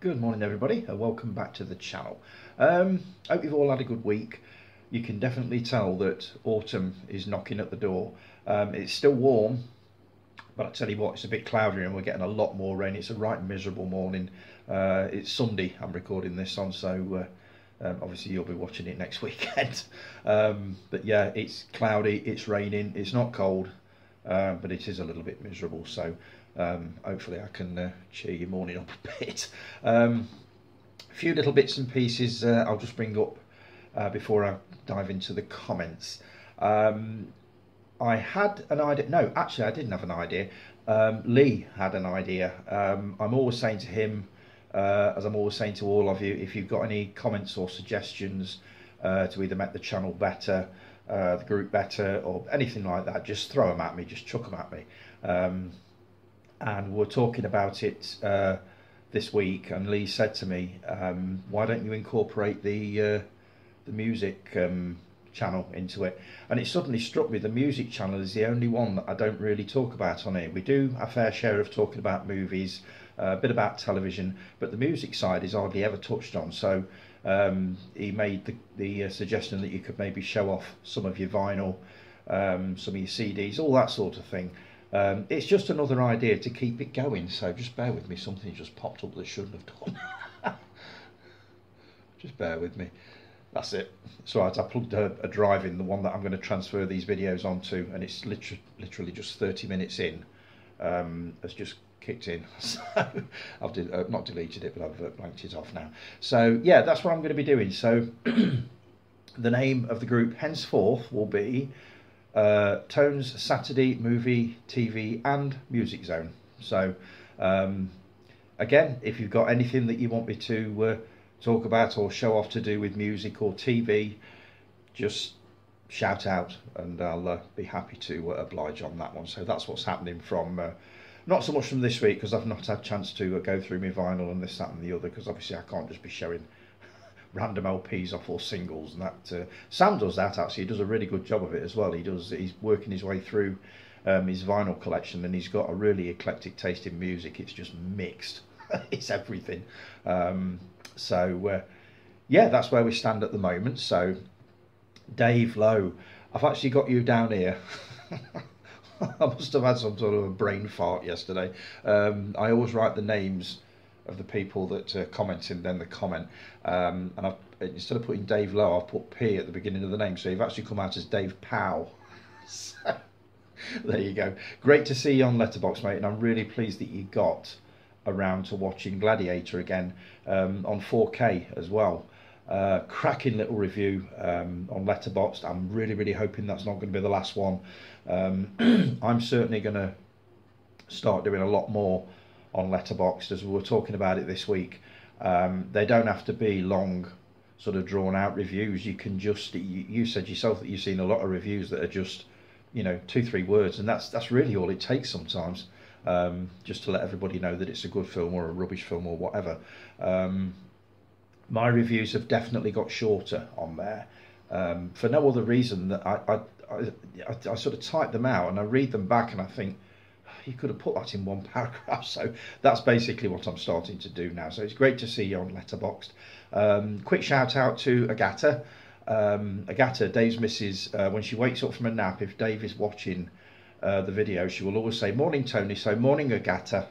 Good morning everybody and welcome back to the channel. Hope you've all had a good week. You can definitely tell that autumn is knocking at the door. It's still warm, but I tell you what, it's a bit cloudy and we're getting a lot more rain. It's a right miserable morning. It's Sunday I'm recording this on, so obviously you'll be watching it next weekend. But yeah, it's cloudy, it's raining, it's not cold, but it is a little bit miserable, so hopefully I can cheer your morning up a bit. A few little bits and pieces I'll just bring up before I dive into the comments. I had an idea. No, actually I didn't have an idea. Lee had an idea. I'm always saying to him, as I'm always saying to all of you, if you've got any comments or suggestions to either make the channel better, the group better, or anything like that, just throw them at me, just chuck them at me. And we're talking about it this week, and Lee said to me, why don't you incorporate the music channel into it? And it suddenly struck me, the music channel is the only one that I don't really talk about on here. We do a fair share of talking about movies, a bit about television, but the music side is hardly ever touched on. So he made the suggestion that you could maybe show off some of your vinyl, some of your CDs, all that sort of thing. It's just another idea to keep it going, so just bear with me. Something just popped up that shouldn't have done. Just bear with me. That's it. So I plugged a drive in, the one that I'm going to transfer these videos onto, and it's literally just 30 minutes in. Has just kicked in. So I've not deleted it, but I've blanked it off now. So yeah, that's what I'm going to be doing. So the name of the group henceforth will be Tones Saturday Movie, TV and Music Zone. So again, if you've got anything that you want me to talk about or show off to do with music or TV, just shout out and I'll be happy to oblige on that one. So that's what's happening from not so much from this week, because I've not had a chance to go through my vinyl and this, that and the other, because obviously I can't just be showing random LPs off or singles, and that Sam does that. Actually, he does a really good job of it as well. He's working his way through his vinyl collection, and he's got a really eclectic taste in music. It's just mixed. It's everything. So yeah, that's where we stand at the moment. So Dave Lowe, I've actually got you down here. I must have had some sort of a brain fart yesterday. I always write the names of the people that comment in then the comment, and instead of putting Dave Lowe, I've put P at the beginning of the name, so you've actually come out as Dave Powell. So there you go. Great to see you on Letterboxd, mate, and I'm really pleased that you got around to watching Gladiator again on 4K as well. Cracking little review on Letterboxd. I'm really hoping that's not going to be the last one. I'm certainly going to start doing a lot more on Letterboxd, as we were talking about it this week. They don't have to be long, sort of drawn out reviews. You can just, you said yourself that you've seen a lot of reviews that are just, you know, 2-3 words, and that's really all it takes sometimes, just to let everybody know that it's a good film or a rubbish film or whatever. My reviews have definitely got shorter on there, for no other reason that I sort of type them out and I read them back and I think, you could have put that in one paragraph. So that's basically what I'm starting to do now. So it's great to see you on Letterboxd. Quick shout out to Agatha. Agatha, Dave's missus, when she wakes up from a nap, if Dave is watching the video, she will always say, "Morning, Tony." So morning, Agatha.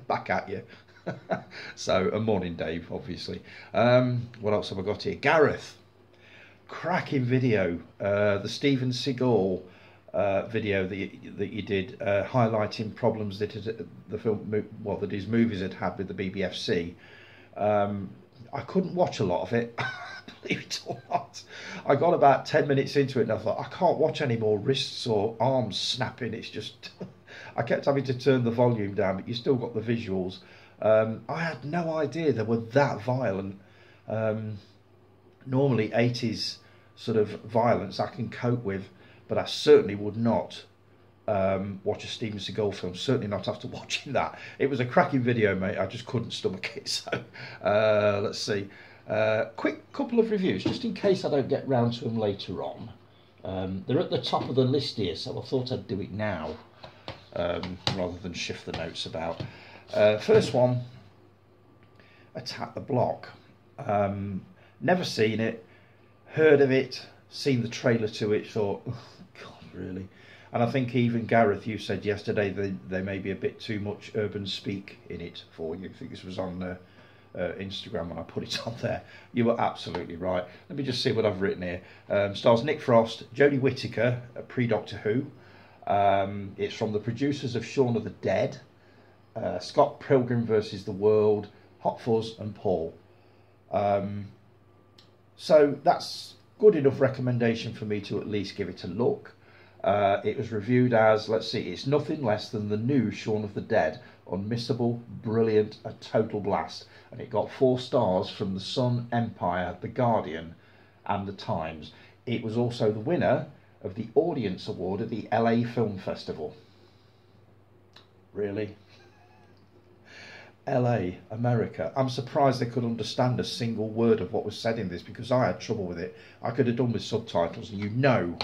Back at you. So a morning, Dave, obviously. What else have I got here? Gareth, cracking video. The Steven Seagal video that you did, highlighting problems that that his movies had with the BBFC. I couldn't watch a lot of it, believe it or not. I got about 10 minutes into it and I thought, I can't watch any more wrists or arms snapping. It's just I kept having to turn the volume down, but you still got the visuals. I had no idea they were that violent. Normally 80s sort of violence I can cope with, but I certainly would not watch a Steven Seagal film, certainly not after watching that. It was a cracking video, mate. I just couldn't stomach it. So let's see. Quick couple of reviews, just in case I don't get round to them later on. They're at the top of the list here, so I thought I'd do it now rather than shift the notes about. First one, Attack the Block. Never seen it, heard of it, seen the trailer to it, thought, oh, God, really? And I think even Gareth, you said yesterday they may be a bit too much urban speak in it for you. I think this was on Instagram when I put it on there. You were absolutely right. Let me just see what I've written here. Stars Nick Frost, Jodie Whittaker, pre-Doctor Who. It's from the producers of Shaun of the Dead, Scott Pilgrim versus the World, Hot Fuzz and Paul. So that's good enough recommendation for me to at least give it a look. It was reviewed as, let's see, it's nothing less than the new Shaun of the Dead. Unmissable, brilliant, a total blast. And it got 4 stars from The Sun, Empire, The Guardian and The Times. It was also the winner of the Audience Award at the LA Film Festival. Really? LA, America. I'm surprised they could understand a single word of what was said in this, because I had trouble with it. I could have done with subtitles, and you know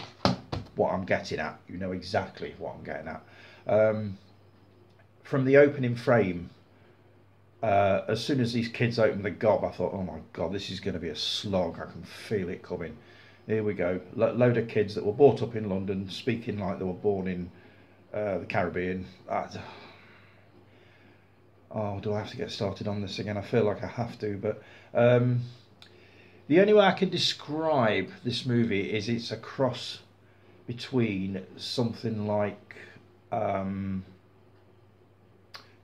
what I'm getting at. You know exactly what I'm getting at. From the opening frame, as soon as these kids opened the gob, I thought, oh my God, this is going to be a slog. I can feel it coming. Here we go. Load of kids that were brought up in London, speaking like they were born in the Caribbean. Oh, do I have to get started on this again? I feel like I have to, but the only way I can describe this movie is it's a cross between something like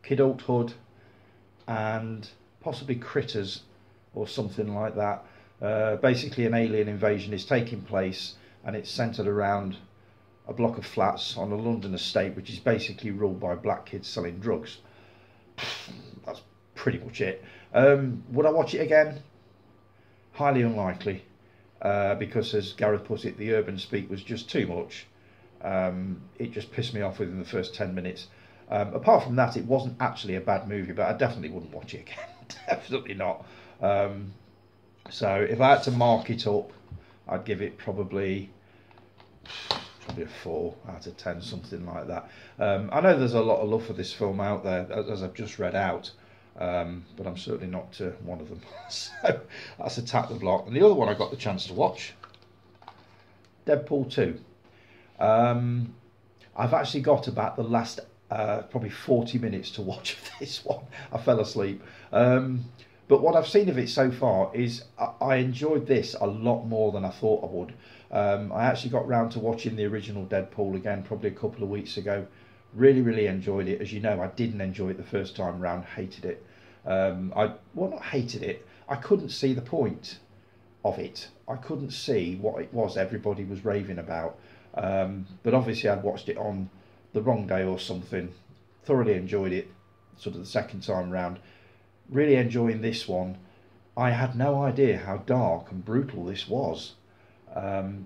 Kidulthood and possibly Critters or something like that. Basically an alien invasion is taking place, and it's centred around a block of flats on a London estate which is basically ruled by black kids selling drugs. That's pretty much it. Would I watch it again? Highly unlikely, because as Gareth put it, the urban speak was just too much. It just pissed me off within the first 10 minutes. Apart from that, it wasn't actually a bad movie, but I definitely wouldn't watch it again. Definitely not. So if I had to mark it up, I'd give it probably a 4 out of 10, something like that. I know there's a lot of love for this film out there, as I've just read out, but I'm certainly not one of them. So that's Attack the Block. And the other one I got the chance to watch, Deadpool 2. I've actually got about the last probably 40 minutes to watch of this one. I fell asleep. But what I've seen of it so far is I enjoyed this a lot more than I thought I would. I actually got round to watching the original Deadpool again probably a couple of weeks ago. Really enjoyed it. As you know, I didn't enjoy it the first time round, hated it. Well, not hated it, I couldn't see the point of it. I couldn't see what it was everybody was raving about. But obviously I'd watched it on the wrong day or something. Thoroughly enjoyed it sort of the second time round. Really enjoying this one. I had no idea how dark and brutal this was.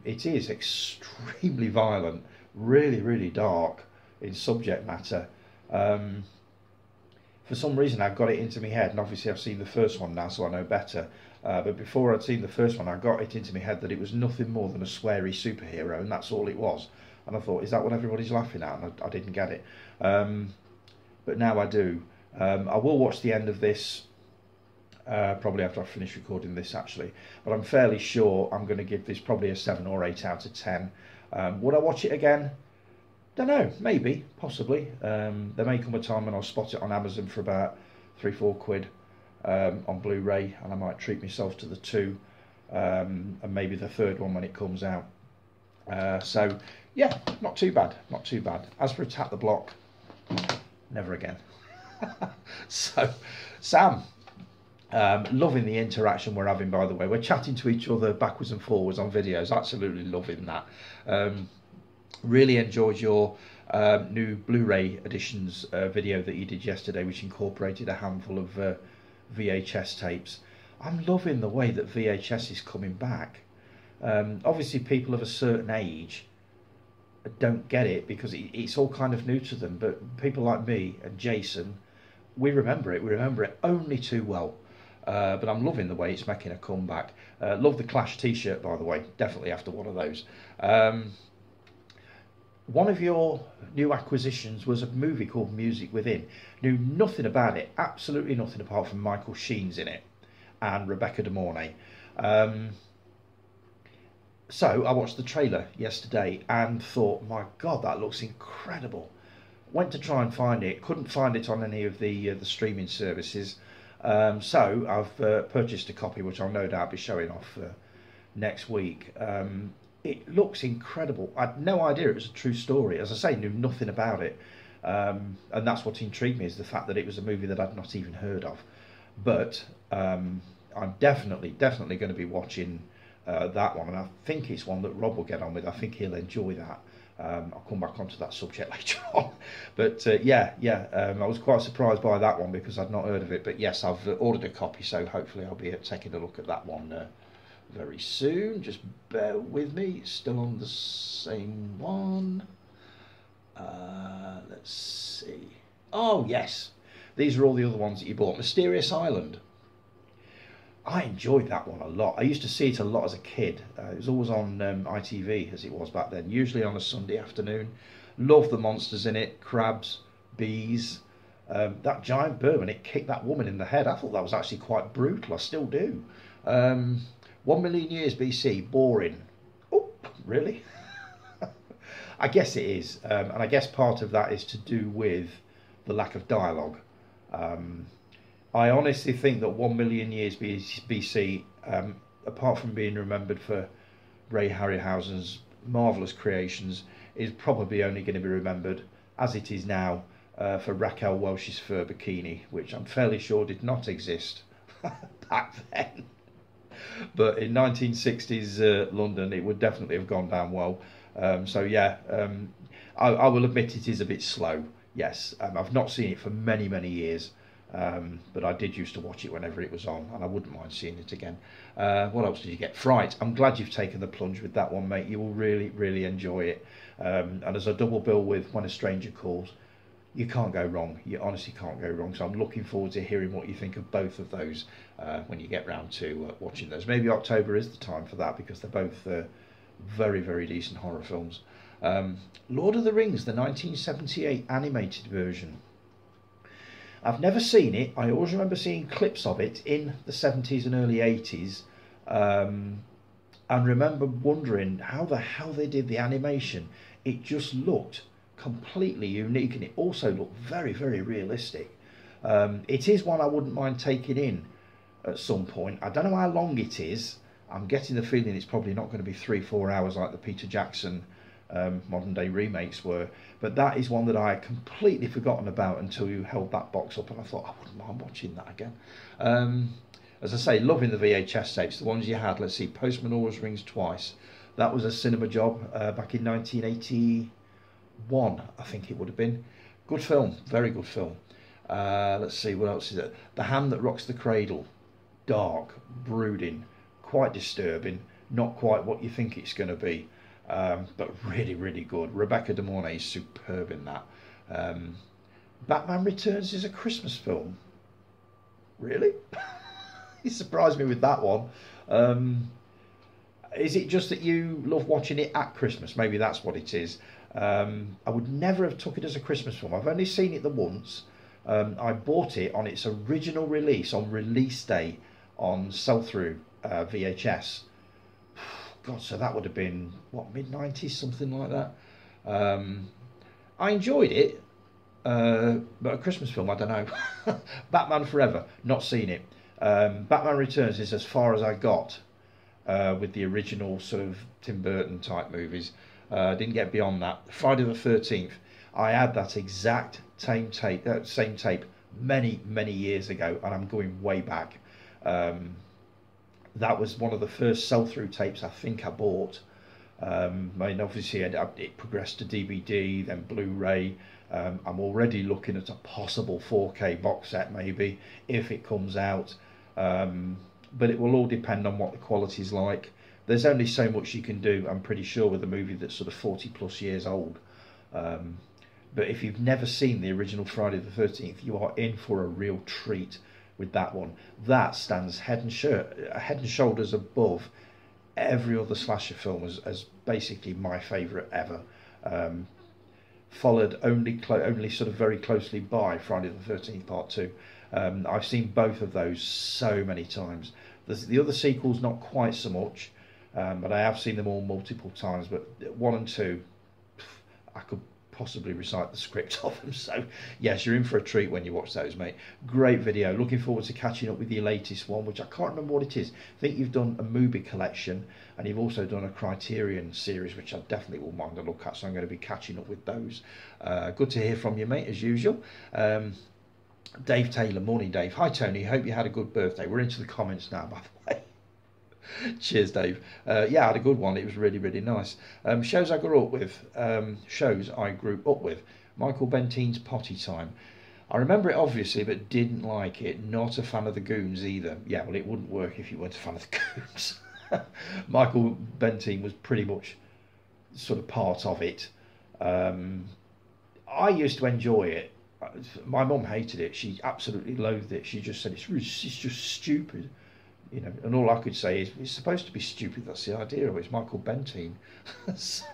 It is extremely violent, really dark in subject matter. For some reason I've got it into my head, and obviously I've seen the first one now, so I know better. But before I'd seen the first one, I got it into my head that it was nothing more than a sweary superhero, and that's all it was. And I thought, is that what everybody's laughing at? And I didn't get it. But now I do. I will watch the end of this probably after I finish recording this, actually. But I'm fairly sure I'm going to give this probably a 7 or 8 out of 10. Would I watch it again? Don't know. Maybe. Possibly. There may come a time when I'll spot it on Amazon for about 3-4 quid on Blu-ray, and I might treat myself to the 2 and maybe the 3rd one when it comes out. So yeah, not too bad. Not too bad. As for Attack the Block, never again. So Sam, loving the interaction we're having, by the way. We're chatting to each other backwards and forwards on videos. Absolutely loving that. Really enjoyed your new Blu-ray editions video that you did yesterday, which incorporated a handful of VHS tapes. I'm loving the way that VHS is coming back. Obviously people of a certain age don't get it because it's all kind of new to them, but people like me and Jason, we remember it only too well. But I'm loving the way it's making a comeback. Love the Clash t-shirt, by the way, definitely after one of those. one of your new acquisitions was a movie called Music Within. Knew nothing about it, absolutely nothing apart from Michael Sheen's in it and Rebecca De Mornay. Um, so I watched the trailer yesterday and thought, my God, that looks incredible. Went to try and find it, couldn't find it on any of the streaming services. So I've purchased a copy, which I'll no doubt be showing off next week. It looks incredible. I had no idea it was a true story. As I say, knew nothing about it. And that's what intrigued me, is the fact that it was a movie that I'd not even heard of. But I'm definitely going to be watching that one, and I think it's one that Rob will get on with. I think he'll enjoy that. I'll come back onto that subject later on. But I was quite surprised by that one because I'd not heard of it. But yes, I've ordered a copy, so hopefully I'll be taking a look at that one very soon. Just bear with me, it's still on the same one. Let's see. Oh yes, these are all the other ones that you bought. Mysterious Island. I enjoyed that one a lot. I used to see it a lot as a kid. It was always on ITV, as it was back then, usually on a Sunday afternoon. Loved the monsters in it, crabs, bees. That giant bird, when it kicked that woman in the head, I thought that was actually quite brutal. I still do. 1 million years BC, boring. Oh, really? I guess it is. And I guess part of that is to do with the lack of dialogue. I honestly think that 1 million years BC, apart from being remembered for Ray Harryhausen's marvellous creations, is probably only going to be remembered, as it is now, for Raquel Welch's fur bikini, which I'm fairly sure did not exist back then. But in 1960s London, it would definitely have gone down well. I will admit it is a bit slow. Yes, I've not seen it for many, many years. But I did used to watch it whenever it was on, and I wouldn't mind seeing it again. What else did you get? Fright. I'm glad you've taken the plunge with that one, mate. You will really, really enjoy it. And as a double bill with When a Stranger Calls, you can't go wrong. You honestly can't go wrong. So I'm looking forward to hearing what you think of both of those when you get round to watching those. Maybe October is the time for that, because they're both very, very decent horror films. Lord of the Rings, the 1978 animated version. I've never seen it. I always remember seeing clips of it in the 70s and early 80s, and remember wondering how the hell they did the animation. It just looked completely unique, and it also looked very, very realistic. It is one I wouldn't mind taking in at some point. I don't know how long it is. I'm getting the feeling it's probably not going to be 3-4 hours like the Peter Jackson modern day remakes were, but that is one that I had completely forgotten about until you held that box up, and I thought I wouldn't mind watching that again. As I say, loving the VHS tapes, the ones you had. Let's see, Postman Always Rings Twice. That was a cinema job back in 1981, I think it would have been. Good film, very good film. Let's see, what else is it? The Hand That Rocks the Cradle. Dark, brooding, quite disturbing, not quite what you think it's going to be. But really, really good. Rebecca De Mornay is superb in that. Batman Returns is a Christmas film. Really? You surprised me with that one. Is it just that you love watching it at Christmas? Maybe that's what it is. I would never have took it as a Christmas film. I've only seen it the once. I bought it on its original release, on release day, on sell-through VHS. God, so that would have been, what, mid-90s, something like that. I enjoyed it, but a Christmas film, I don't know. Batman Forever, not seen it. Batman Returns is as far as I got with the original sort of Tim Burton type movies. Didn't get beyond that. Friday the 13th, I had that exact same tape many, many years ago, and I'm going way back. That was one of the first sell-through tapes I think I bought. I mean, obviously it progressed to DVD, then Blu-ray. I'm already looking at a possible 4K box set maybe, if it comes out. But it will all depend on what the quality's like. There's only so much you can do, I'm pretty sure, with a movie that's sort of 40 plus years old. But if you've never seen the original Friday the 13th, you are in for a real treat with that one. That stands head and shoulders above every other slasher film as basically my favourite ever. followed only sort of very closely by Friday the 13th Part 2. I've seen both of those so many times. The other sequels not quite so much, but I have seen them all multiple times. But 1 and 2, I could possibly recite the script of them. So yes, you're in for a treat when you watch those, mate. Great video. Looking forward to catching up with your latest one, which I can't remember what it is. I think you've done a movie collection, and you've also done a Criterion series, which I definitely will mind a look at, so I'm going to be catching up with those. Good to hear from you, mate, as usual. Dave Taylor, morning Dave. Hi Tony, hope you had a good birthday. We're into the comments now, by the way. Cheers, Dave. Yeah, I had a good one. It was really, really nice. Shows I grew up with. Michael Bentine's Potty Time. I remember it obviously, but didn't like it. Not a fan of the Goons either. Yeah, well, it wouldn't work if you weren't a fan of the Goons. Michael Bentine was pretty much sort of part of it. I used to enjoy it. My mum hated it. She absolutely loathed it. She just said it's just stupid. You know, and all I could say is it's supposed to be stupid. That's the idea of it. It's Michael Bentine. So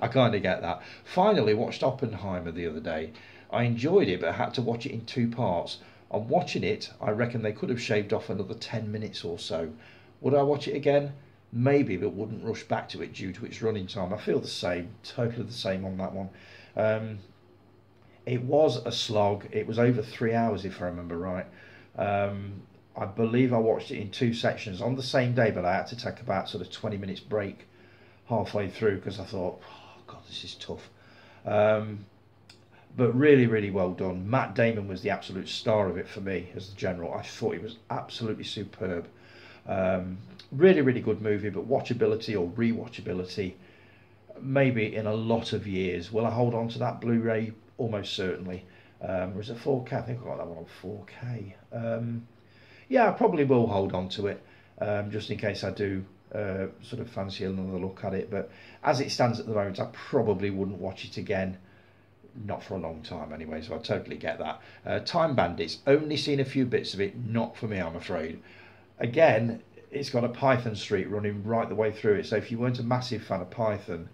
I kind of get that. Finally watched Oppenheimer the other day. I enjoyed it, but I had to watch it in 2 parts. On watching it, I reckon they could have shaved off another 10 minutes or so. Would I watch it again? Maybe, but wouldn't rush back to it due to its running time. I feel the same, totally the same on that one. It was a slog. It was over 3 hours, if I remember right. I believe I watched it in 2 sections on the same day, but I had to take about sort of 20 minutes break halfway through because I thought, oh God, this is tough. But really, really well done. Matt Damon was the absolute star of it for me as the general. I thought he was absolutely superb. Really, really good movie, but watchability or rewatchability, maybe in a lot of years. Will I hold on to that Blu-ray? Almost certainly. Or is it 4K? I think I got that one on 4K. Yeah, I probably will hold on to it, just in case I do sort of fancy another look at it. But as it stands at the moment, I probably wouldn't watch it again. Not for a long time anyway, so I totally get that. Time Bandits, only seen a few bits of it, not for me, I'm afraid. Again, it's got a Python streak running right the way through it, so if you weren't a massive fan of Python,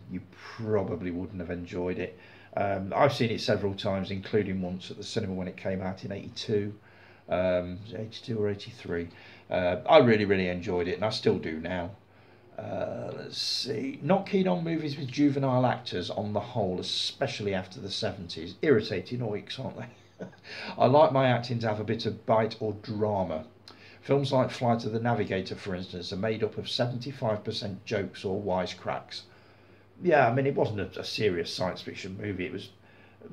you probably wouldn't have enjoyed it. I've seen it several times, including once at the cinema when it came out in 82. 82 or 83. I really, really enjoyed it, and I still do now. Let's see. Not keen on movies with juvenile actors on the whole, especially after the 70s. Irritating oiks, aren't they? I like my acting to have a bit of bite or drama. Films like Flight of the Navigator, for instance, are made up of 75% jokes or wisecracks. Yeah, I mean, it wasn't a serious science fiction movie. It was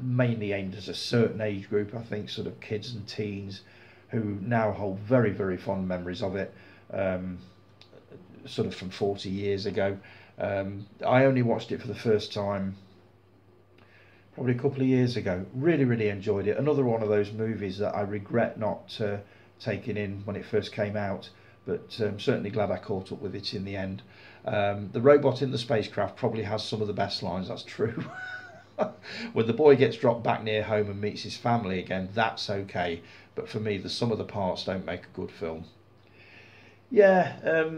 mainly aimed at a certain age group, I think, sort of kids and teens, who now hold very, very fond memories of it, sort of from 40 years ago. I only watched it for the first time probably a couple of years ago. Really, really enjoyed it. Another one of those movies that I regret not taking in when it first came out, but certainly glad I caught up with it in the end. The robot in the spacecraft probably has some of the best lines, that's true. When the boy gets dropped back near home and meets his family again, that's okay. But for me, the sum of the parts don't make a good film. Yeah,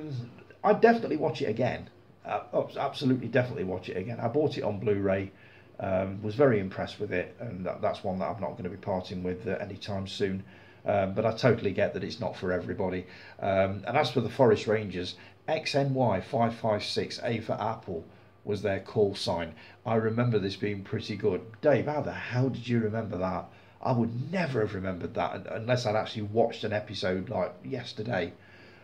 I'd definitely watch it again. Absolutely, definitely watch it again. I bought it on Blu-ray, was very impressed with it, and that's one that I'm not going to be parting with anytime soon. But I totally get that it's not for everybody. And as for the Forest Rangers, XNY556A for Apple was their call sign. I remember this being pretty good. Dave, how the hell did you remember that? I would never have remembered that unless I'd actually watched an episode like yesterday.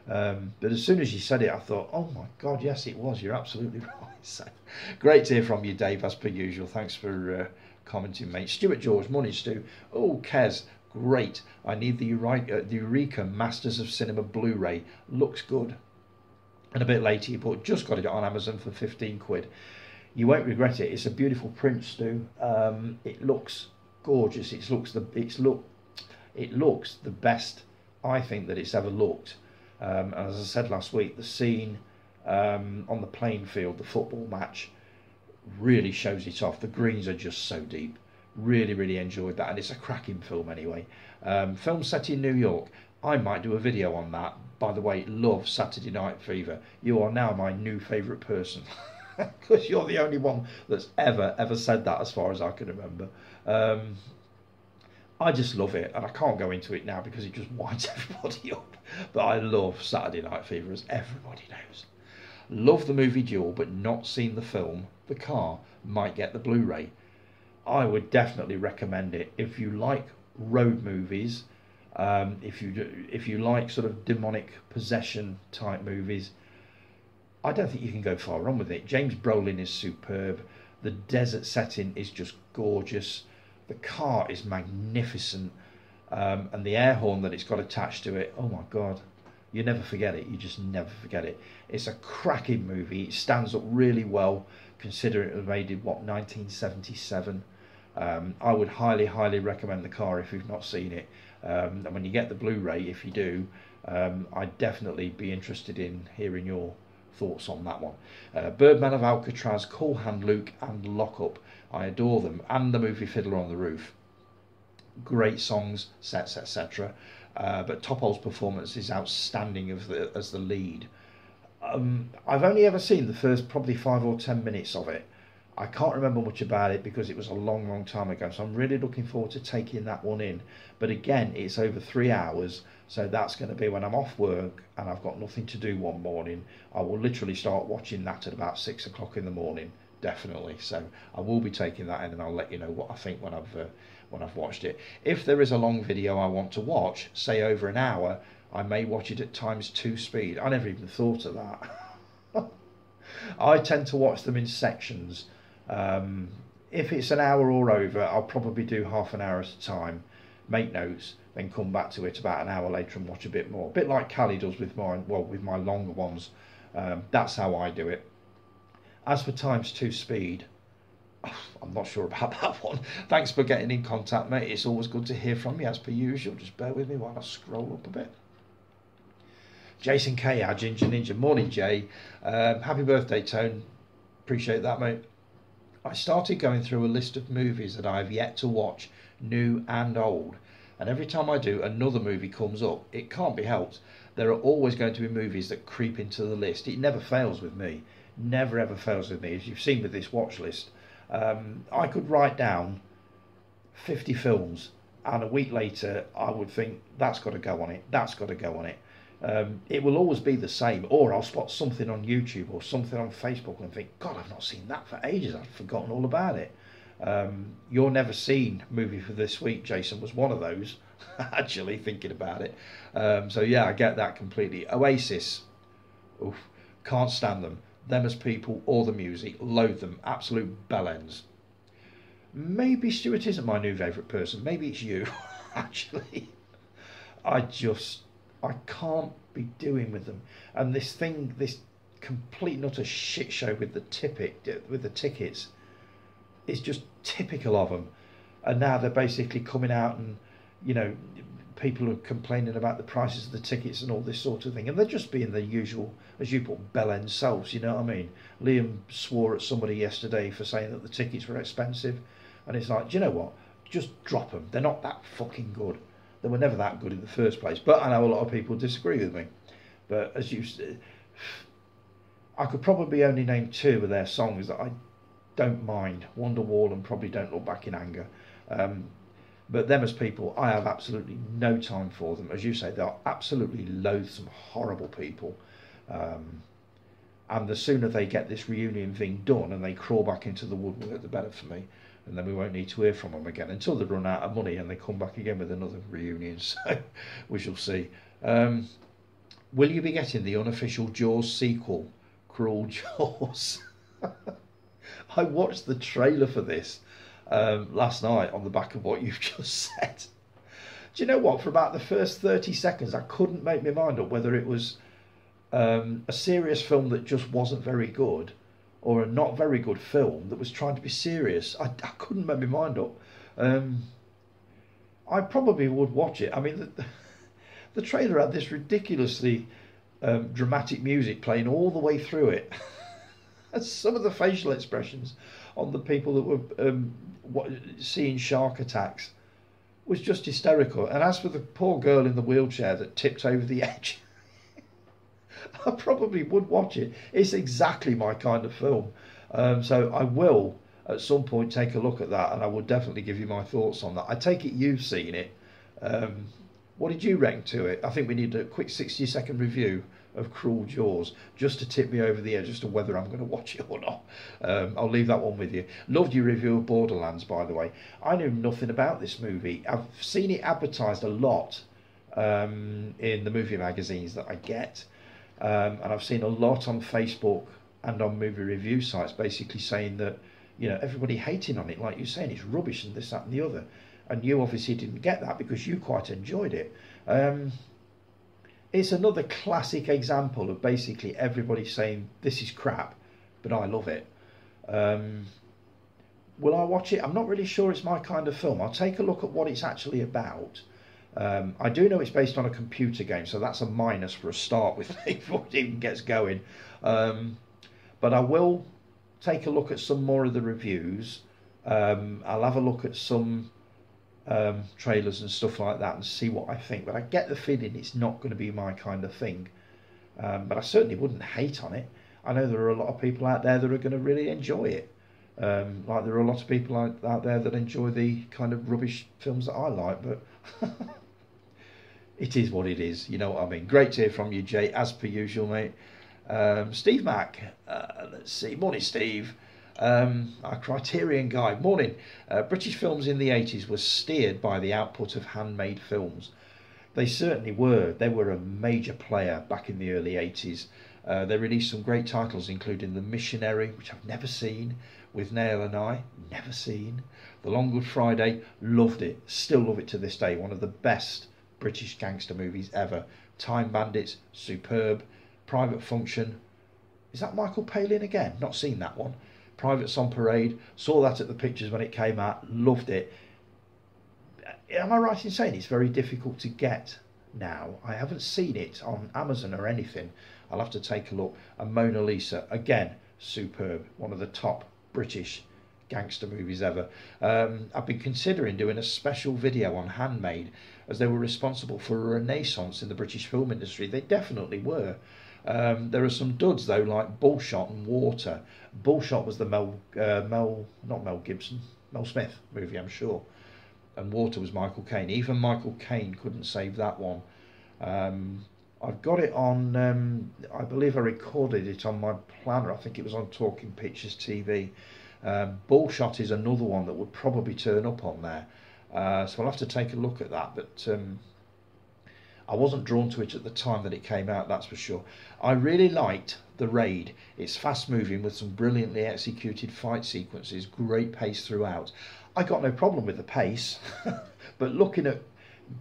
But as soon as you said it, I thought, oh my God, yes, it was. You're absolutely right. So, great to hear from you, Dave, as per usual. Thanks for commenting, mate. Stuart George, morning, Stu. Oh, Kez, great. I need the Eureka Masters of Cinema Blu-ray. Looks good. And a bit later, you put, just got it on Amazon for 15 quid. You won't regret it. It's a beautiful print, Stu. It looks gorgeous. It looks the best I think that it's ever looked. And as I said last week, the scene on the playing field, the football match, really shows it off. The greens are just so deep. Really, really enjoyed that, and it's a cracking film anyway. Film set in New York. I might do a video on that. By the way, love Saturday Night Fever. You are now my new favourite person. because you're the only one that's ever said that, as far as I can remember. I just love it, and I can't go into it now because it just winds everybody up. But I love Saturday Night Fever, as everybody knows. Love the movie Duel, but not seen the film. The car might get the Blu-ray. I would definitely recommend it if you like road movies. If you like sort of demonic possession type movies, I don't think you can go far wrong with it. James Brolin is superb. The desert setting is just gorgeous. The car is magnificent, and the air horn that it's got attached to it, oh my God, you never forget it. You just never forget it. It's a cracking movie. It stands up really well, considering it was made in, what, 1977. I would highly recommend the car if you've not seen it. And when you get the Blu-ray, if you do, I'd definitely be interested in hearing your thoughts on that one. Birdman of Alcatraz, Cool Hand Luke, and Lock Up. I adore them, and the movie Fiddler on the Roof. Great songs, sets, etc. But Topol's performance is outstanding as the lead. I've only ever seen the first probably 5 or 10 minutes of it. I can't remember much about it because it was a long time ago, so I'm really looking forward to taking that one in. But again, it's over 3 hours, so that's going to be when I'm off work and I've got nothing to do one morning. I will literally start watching that at about 6 o'clock in the morning, definitely. So I will be taking that in, and I'll let you know what I think when I've watched it. If there is a long video I want to watch, say over an hour, I may watch it at ×2 speed. I never even thought of that. I tend to watch them in sections. If it's an hour or over, I'll probably do half an hour at a time, make notes, then come back to it about an hour later and watch a bit more. A bit like Callie does with my longer ones. That's how I do it. As for ×2 speed, I'm not sure about that one. Thanks for getting in contact, mate. It's always good to hear from you, as per usual. Just bear with me while I scroll up a bit. Jason K, our Ginger Ninja. Morning, Jay. Happy birthday, Tone. Appreciate that, mate. I started going through a list of movies that I have yet to watch, new and old. And every time I do, another movie comes up. It can't be helped. There are always going to be movies that creep into the list. It never fails with me. Never ever fails with me. As you've seen with this watch list, I could write down 50 films, and a week later I would think that's got to go on it, that's got to go on it. It will always be the same, or I'll spot something on YouTube or something on Facebook and think, God, I've not seen that for ages, I've forgotten all about it. Your never seen movie for this week, Jason, was one of those. Actually thinking about it. So yeah, I get that completely. Oasis, oof, can't stand them. Them as people or the music, loathe them, absolute bellends. Maybe Stuart isn't my new favourite person, maybe it's you. Actually, I can't be doing with them. And this complete and utter shit show with the tickets is just typical of them. And now they're basically coming out and, you know, people are complaining about the prices of the tickets and all this sort of thing, and they're just being the usual, as you put, bellend selves, you know what I mean? Liam swore at somebody yesterday for saying that the tickets were expensive, and it's like, do you know what? Just drop them. They're not that fucking good. They were never that good in the first place. But I know a lot of people disagree with me. But as you said, I could probably only name 2 of their songs that I don't mind. Wonderwall and Probably Don't Look Back in Anger. But them as people, I have absolutely no time for them. As you say, they are absolutely loathsome, horrible people. And the sooner they get this reunion thing done and they crawl back into the woodwork, the better for me. And then we won't need to hear from them again until they run out of money and they come back again with another reunion. So we shall see. Will you be getting the unofficial Jaws sequel, Cruel Jaws? I watched the trailer for this last night on the back of what you've just said. Do you know what? For about the first 30 seconds, I couldn't make my mind up whether it was a serious film that just wasn't very good, or a not very good film that was trying to be serious. I couldn't make my mind up. I probably would watch it. I mean, the trailer had this ridiculously dramatic music playing all the way through it. And some of the facial expressions on the people that were seeing shark attacks was just hysterical. And as for the poor girl in the wheelchair that tipped over the edge, I probably would watch it. It's exactly my kind of film. So I will at some point take a look at that, and I will definitely give you my thoughts on that. I take it you've seen it. What did you reckon to it? I think we need a quick 60-second review of Cruel Jaws, just to tip me over the edge as to whether I'm going to watch it or not. I'll leave that one with you. Loved your review of Borderlands, by the way. I knew nothing about this movie. I've seen it advertised a lot in the movie magazines that I get, and I've seen a lot on Facebook and on movie review sites basically saying that, you know, everybody hating on it, like you're saying, it's rubbish and this, that and the other. And you obviously didn't get that because you quite enjoyed it. It's another classic example of basically everybody saying this is crap, but I love it. Will I watch it? I'm not really sure it's my kind of film. I'll take a look at what it's actually about. I do know it's based on a computer game, so that's a minus for a start with me before it even gets going. But I will take a look at some more of the reviews. I'll have a look at some trailers and stuff like that and see what I think, but I get the feeling it's not going to be my kind of thing, but I certainly wouldn't hate on it. I know there are a lot of people out there that are going to really enjoy it, like there are a lot of people out there that enjoy the kind of rubbish films that I like, but it is what it is, you know what I mean. Great to hear from you, Jay, as per usual, mate. Steve Mack, let's see, morning Steve. Our Criterion guide, morning. British films in the 80s were steered by the output of handmade films. They certainly were. They were a major player back in the early 80s. They released some great titles, including The Missionary, which I've never seen, With Nail and I, never seen. The Long Good Friday, loved it, still love it to this day. One of the best British gangster movies ever. Time Bandits, superb. Private Function, is that Michael Palin again? Not seen that one. Privates on Parade, saw that at the pictures when it came out, loved it. Am I right in saying it's very difficult to get now? I haven't seen it on Amazon or anything. I'll have to take a look. And Mona Lisa, again, superb. One of the top British gangster movies ever. I've been considering doing a special video on Handmade, as they were responsible for a renaissance in the British film industry. They definitely were. There are some duds though, like Bullshot and Water. Bullshot was the Mel Smith movie, I'm sure, and Water was Michael Caine. Even Michael Caine couldn't save that one. I've got it on, I believe I recorded it on my planner. I think it was on Talking Pictures TV. Bullshot is another one that would probably turn up on there, so I'll have to take a look at that, but I wasn't drawn to it at the time that it came out, that's for sure. I really liked The Raid. It's fast moving with some brilliantly executed fight sequences, great pace throughout. I got no problem with the pace, but looking at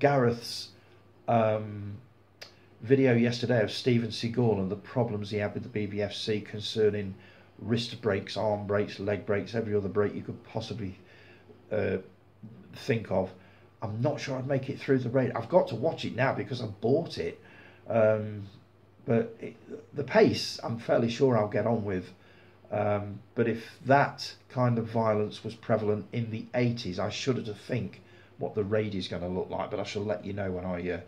Gareth's video yesterday of Steven Seagal and the problems he had with the BBFC concerning wrist breaks, arm breaks, leg breaks, every other break you could possibly think of, I'm not sure I'd make it through The Raid. I've got to watch it now because I've bought it. But the pace, I'm fairly sure I'll get on with. But if that kind of violence was prevalent in the 80s, I shudder to think what The Raid is going to look like. But I shall let you know when I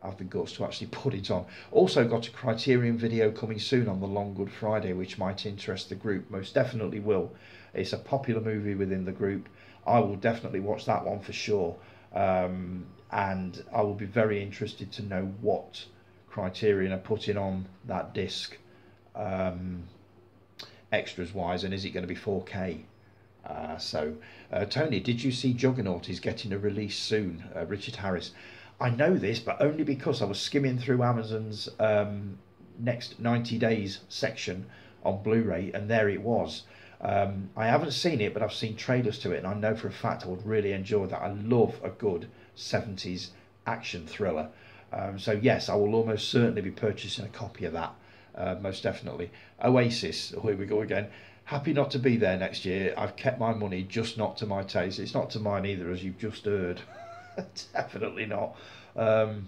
have the guts to actually put it on. Also got a Criterion video coming soon on the Long Good Friday, which might interest the group. Most definitely will. It's a popular movie within the group. I will definitely watch that one for sure, and I will be very interested to know what Criterion are putting on that disc, extras wise, and is it going to be 4K? Tony, did you see Juggernaut is getting a release soon? Richard Harris. I know this, but only because I was skimming through Amazon's next 90 days section on Blu-ray, and there it was. I haven't seen it, but I've seen trailers to it, and I know for a fact I would really enjoy that. I love a good 70s action thriller. So yes, I will almost certainly be purchasing a copy of that, most definitely. Oasis, oh, here we go again. Happy not to be there next year. I've kept my money, just not to my taste. It's not to mine either, as you've just heard. Definitely not. No,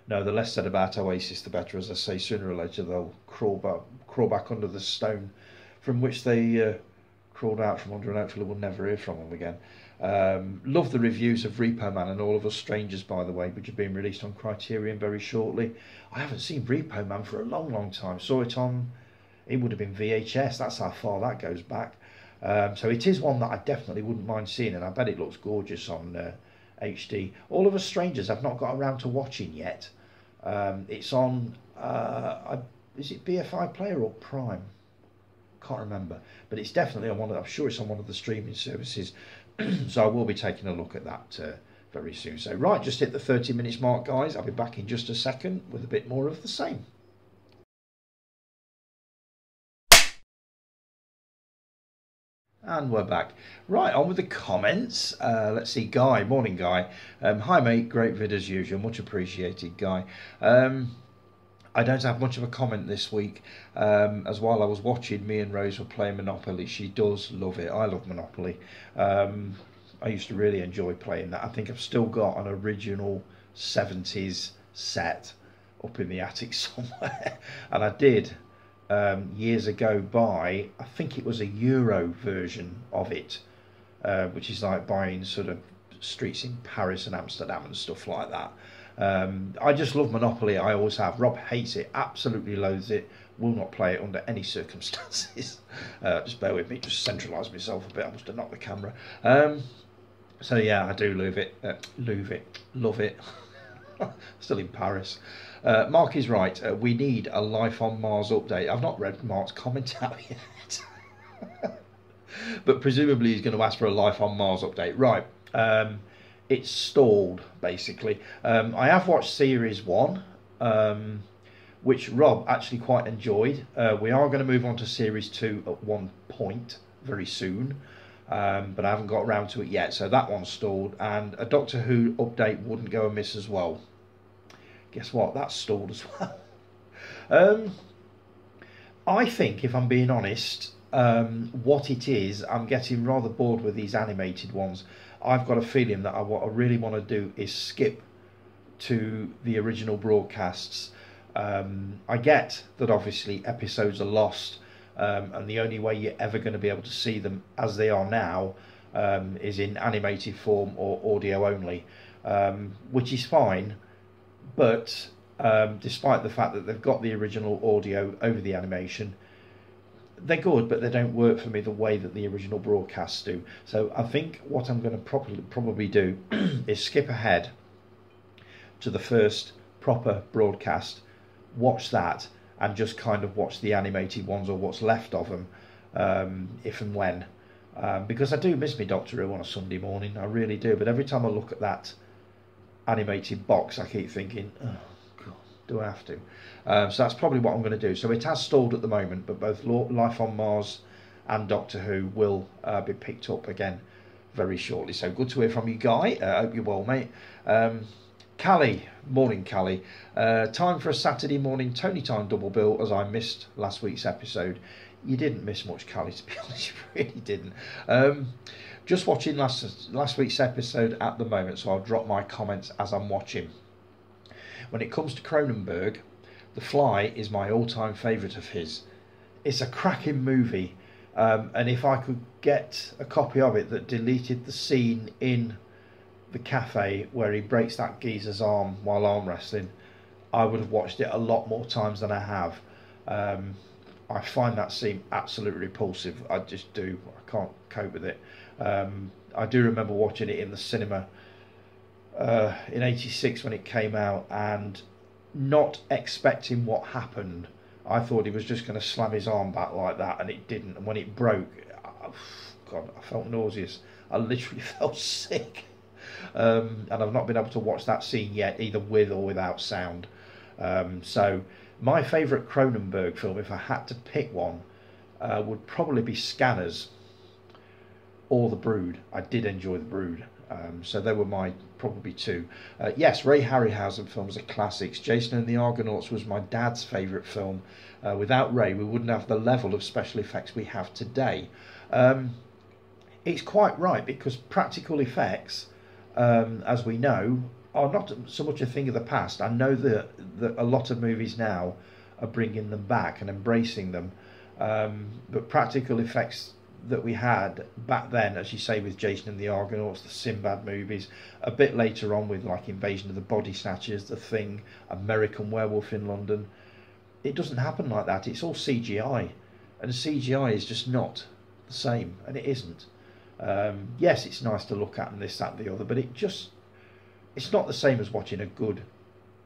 the less said about Oasis, the better. As I say, sooner or later they'll crawl back under the stone from which they crawled out from under, and hopefully we'll never hear from them again. Love the reviews of Repo Man and All of Us Strangers, by the way, which are being released on Criterion very shortly. I haven't seen Repo Man for a long time. Saw it on It would have been VHS. That's how far that goes back. So it is one that I definitely wouldn't mind seeing, and I bet it looks gorgeous on HD. All of Us Strangers I've not got around to watching yet. It's on, is it BFI Player or Prime? Can't remember, but it's definitely on one of, I'm sure it's on one of the streaming services. So I will be taking a look at that very soon. So right, just hit the 30 minutes mark, guys. I'll be back in just a second with a bit more of the same. And we're back. Right, on with the comments. Let's see, Guy. Morning, Guy. Hi, mate. Great vid as usual. Much appreciated, Guy. I don't have much of a comment this week, as while I was watching, me and Rose were playing Monopoly. She does love it. I love Monopoly. I used to really enjoy playing that. I think I've still got an original 70s set up in the attic somewhere. And I did, years ago, buy, I think it was a Euro version of it, which is like buying sort of streets in Paris and Amsterdam and stuff like that. I just love Monopoly. I always have. Rob hates it, absolutely loathes it, will not play it under any circumstances. Just bear with me, just centralise myself a bit. I must have knocked the camera. So yeah, I do love it. Love it. Still in Paris. Mark is right. We need a Life on Mars update. I've not read Mark's comment out yet. But presumably he's going to ask for a Life on Mars update. Right. It's stalled, basically. I have watched Series 1, which Rob actually quite enjoyed. We are going to move on to Series 2 at one point, very soon. But I haven't got around to it yet, so that one's stalled. And a Doctor Who update wouldn't go amiss as well. Guess what? That's stalled as well. I think, if I'm being honest, what it is, I'm getting rather bored with these animated ones. I've got a feeling that what I really want to do is skip to the original broadcasts. I get that obviously episodes are lost, and the only way you're ever going to be able to see them as they are now is in animated form or audio only, which is fine. But despite the fact that they've got the original audio over the animation, they're good, but they don't work for me the way that the original broadcasts do. So I think what I'm going to probably do is skip ahead to the first proper broadcast, watch that, and just kind of watch the animated ones or what's left of them, if and when. Because I do miss me Doctor Who on a Sunday morning, I really do. But every time I look at that animated box, I keep thinking, oh, God, do I have to? So that's probably what I'm going to do. So it has stalled at the moment, but both Life on Mars and Doctor Who will be picked up again very shortly. So good to hear from you, Guy. I hope you're well, mate. Callie, morning, Callie. Time for a Saturday morning Tony Time double bill, as I missed last week's episode. You didn't miss much, Callie, to be honest. You really didn't. Just watching last week's episode at the moment, so I'll drop my comments as I'm watching. When it comes to Cronenberg, The Fly is my all-time favourite of his. It's a cracking movie, and if I could get a copy of it that deleted the scene in the cafe where he breaks that geezer's arm while arm wrestling, I would have watched it a lot more times than I have. I find that scene absolutely repulsive. I just do. I can't cope with it. I do remember watching it in the cinema in '86 when it came out, and not expecting what happened. I thought he was just going to slam his arm back like that, and it didn't. And when it broke, God, I felt nauseous. I literally felt sick. And I've not been able to watch that scene yet, either with or without sound. So my favourite Cronenberg film, if I had to pick one, would probably be Scanners or The Brood. I did enjoy The Brood. So they were my probably two. Yes, Ray Harryhausen films are classics. Jason and the Argonauts was my dad's favourite film. Without Ray, we wouldn't have the level of special effects we have today. It's quite right, because practical effects, as we know, are not so much a thing of the past. I know that a lot of movies now are bringing them back and embracing them, but practical effects that we had back then, as you say, with Jason and the Argonauts, the Sinbad movies, a bit later on with like Invasion of the Body Snatchers, The Thing, American Werewolf in London, it doesn't happen like that. It's all CGI, and CGI is just not the same, and it isn't. Yes, it's nice to look at and this, that, and the other, but it's not the same as watching a good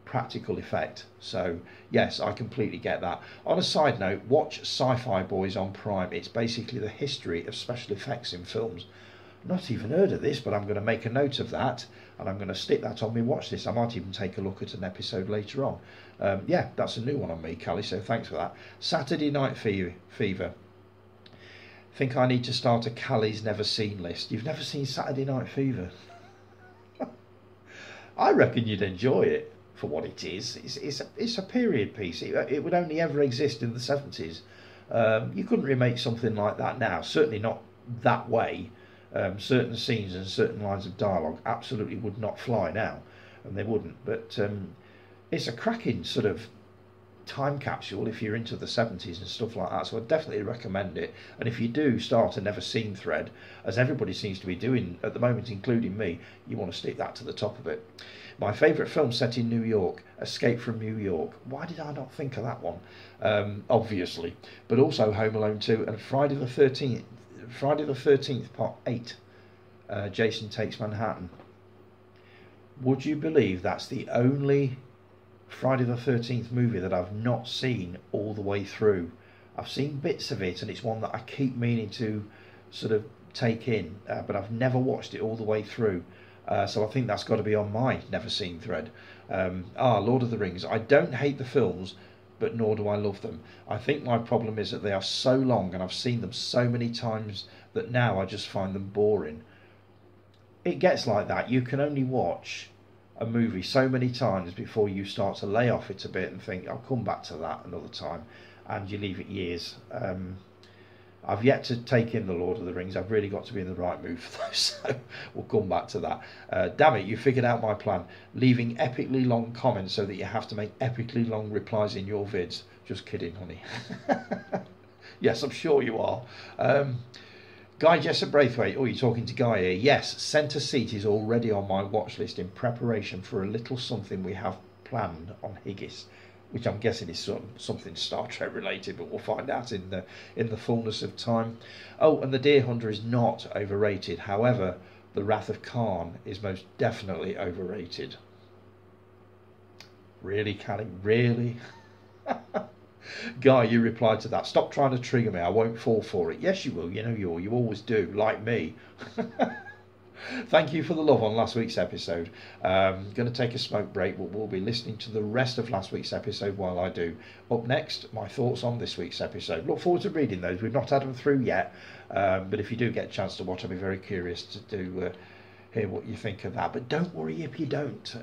practical effect. So yes, I completely get that. On a side note, watch Sci-Fi Boys on Prime. It's basically the history of special effects in films. Not even heard of this, but I'm going to make a note of that, and I'm going to stick that on me watch this. I might even take a look at an episode later on. Yeah, that's a new one on me, Callie, so thanks for that. Saturday Night Fever. Think I need to start a Callie's never seen list. You've never seen Saturday Night Fever? I reckon you'd enjoy it for what it is. It's a period piece. It would only ever exist in the 70s. You couldn't remake something like that now, certainly not that way. Certain scenes and certain lines of dialogue absolutely would not fly now, and they wouldn't. But it's a cracking sort of time capsule if you're into the 70s and stuff like that, so I'd definitely recommend it. And if you do start a never seen thread, as everybody seems to be doing at the moment, including me, you want to stick that to the top of it. My favourite film set in New York, Escape from New York. Why did I not think of that one? Obviously, but also Home Alone 2 and Friday the 13th Part 8, Jason Takes Manhattan. Would you believe that's the only Friday the 13th movie that I've not seen all the way through? I've seen bits of it, and it's one that I keep meaning to sort of take in, but I've never watched it all the way through. So I think that's got to be on my never seen thread. Lord of the Rings. I don't hate the films, but nor do I love them. I think my problem is that they are so long, and I've seen them so many times that now I just find them boring. It gets like that. You can only watch a movie so many times before you start to lay off it a bit and think, I'll come back to that another time, and you leave it years. I've yet to take in the Lord of the Rings. I've really got to be in the right mood for those, so we'll come back to that. Damn it, you figured out my plan. Leaving epically long comments so that you have to make epically long replies in your vids. Just kidding, honey. Yes, I'm sure you are. Guy Jessup Braithwaite. Oh, you're talking to Guy here. Yes, Centre Seat is already on my watch list in preparation for a little something we have planned on Higgis, which I'm guessing is something Star Trek related, but we'll find out in the fullness of time. Oh, and The Deer Hunter is not overrated. However, The Wrath of Khan is most definitely overrated. Really, Callie? Really? Guy, you replied to that. Stop trying to trigger me. I won't fall for it. Yes, you will. You know you will. You always do, like me. Thank you for the love on last week's episode. Going to take a smoke break, but we'll be listening to the rest of last week's episode while I do. Up next, my thoughts on this week's episode. Look forward to reading those. We've not had them through yet, but if you do get a chance to watch, I'll be very curious to hear what you think of that. But don't worry if you don't.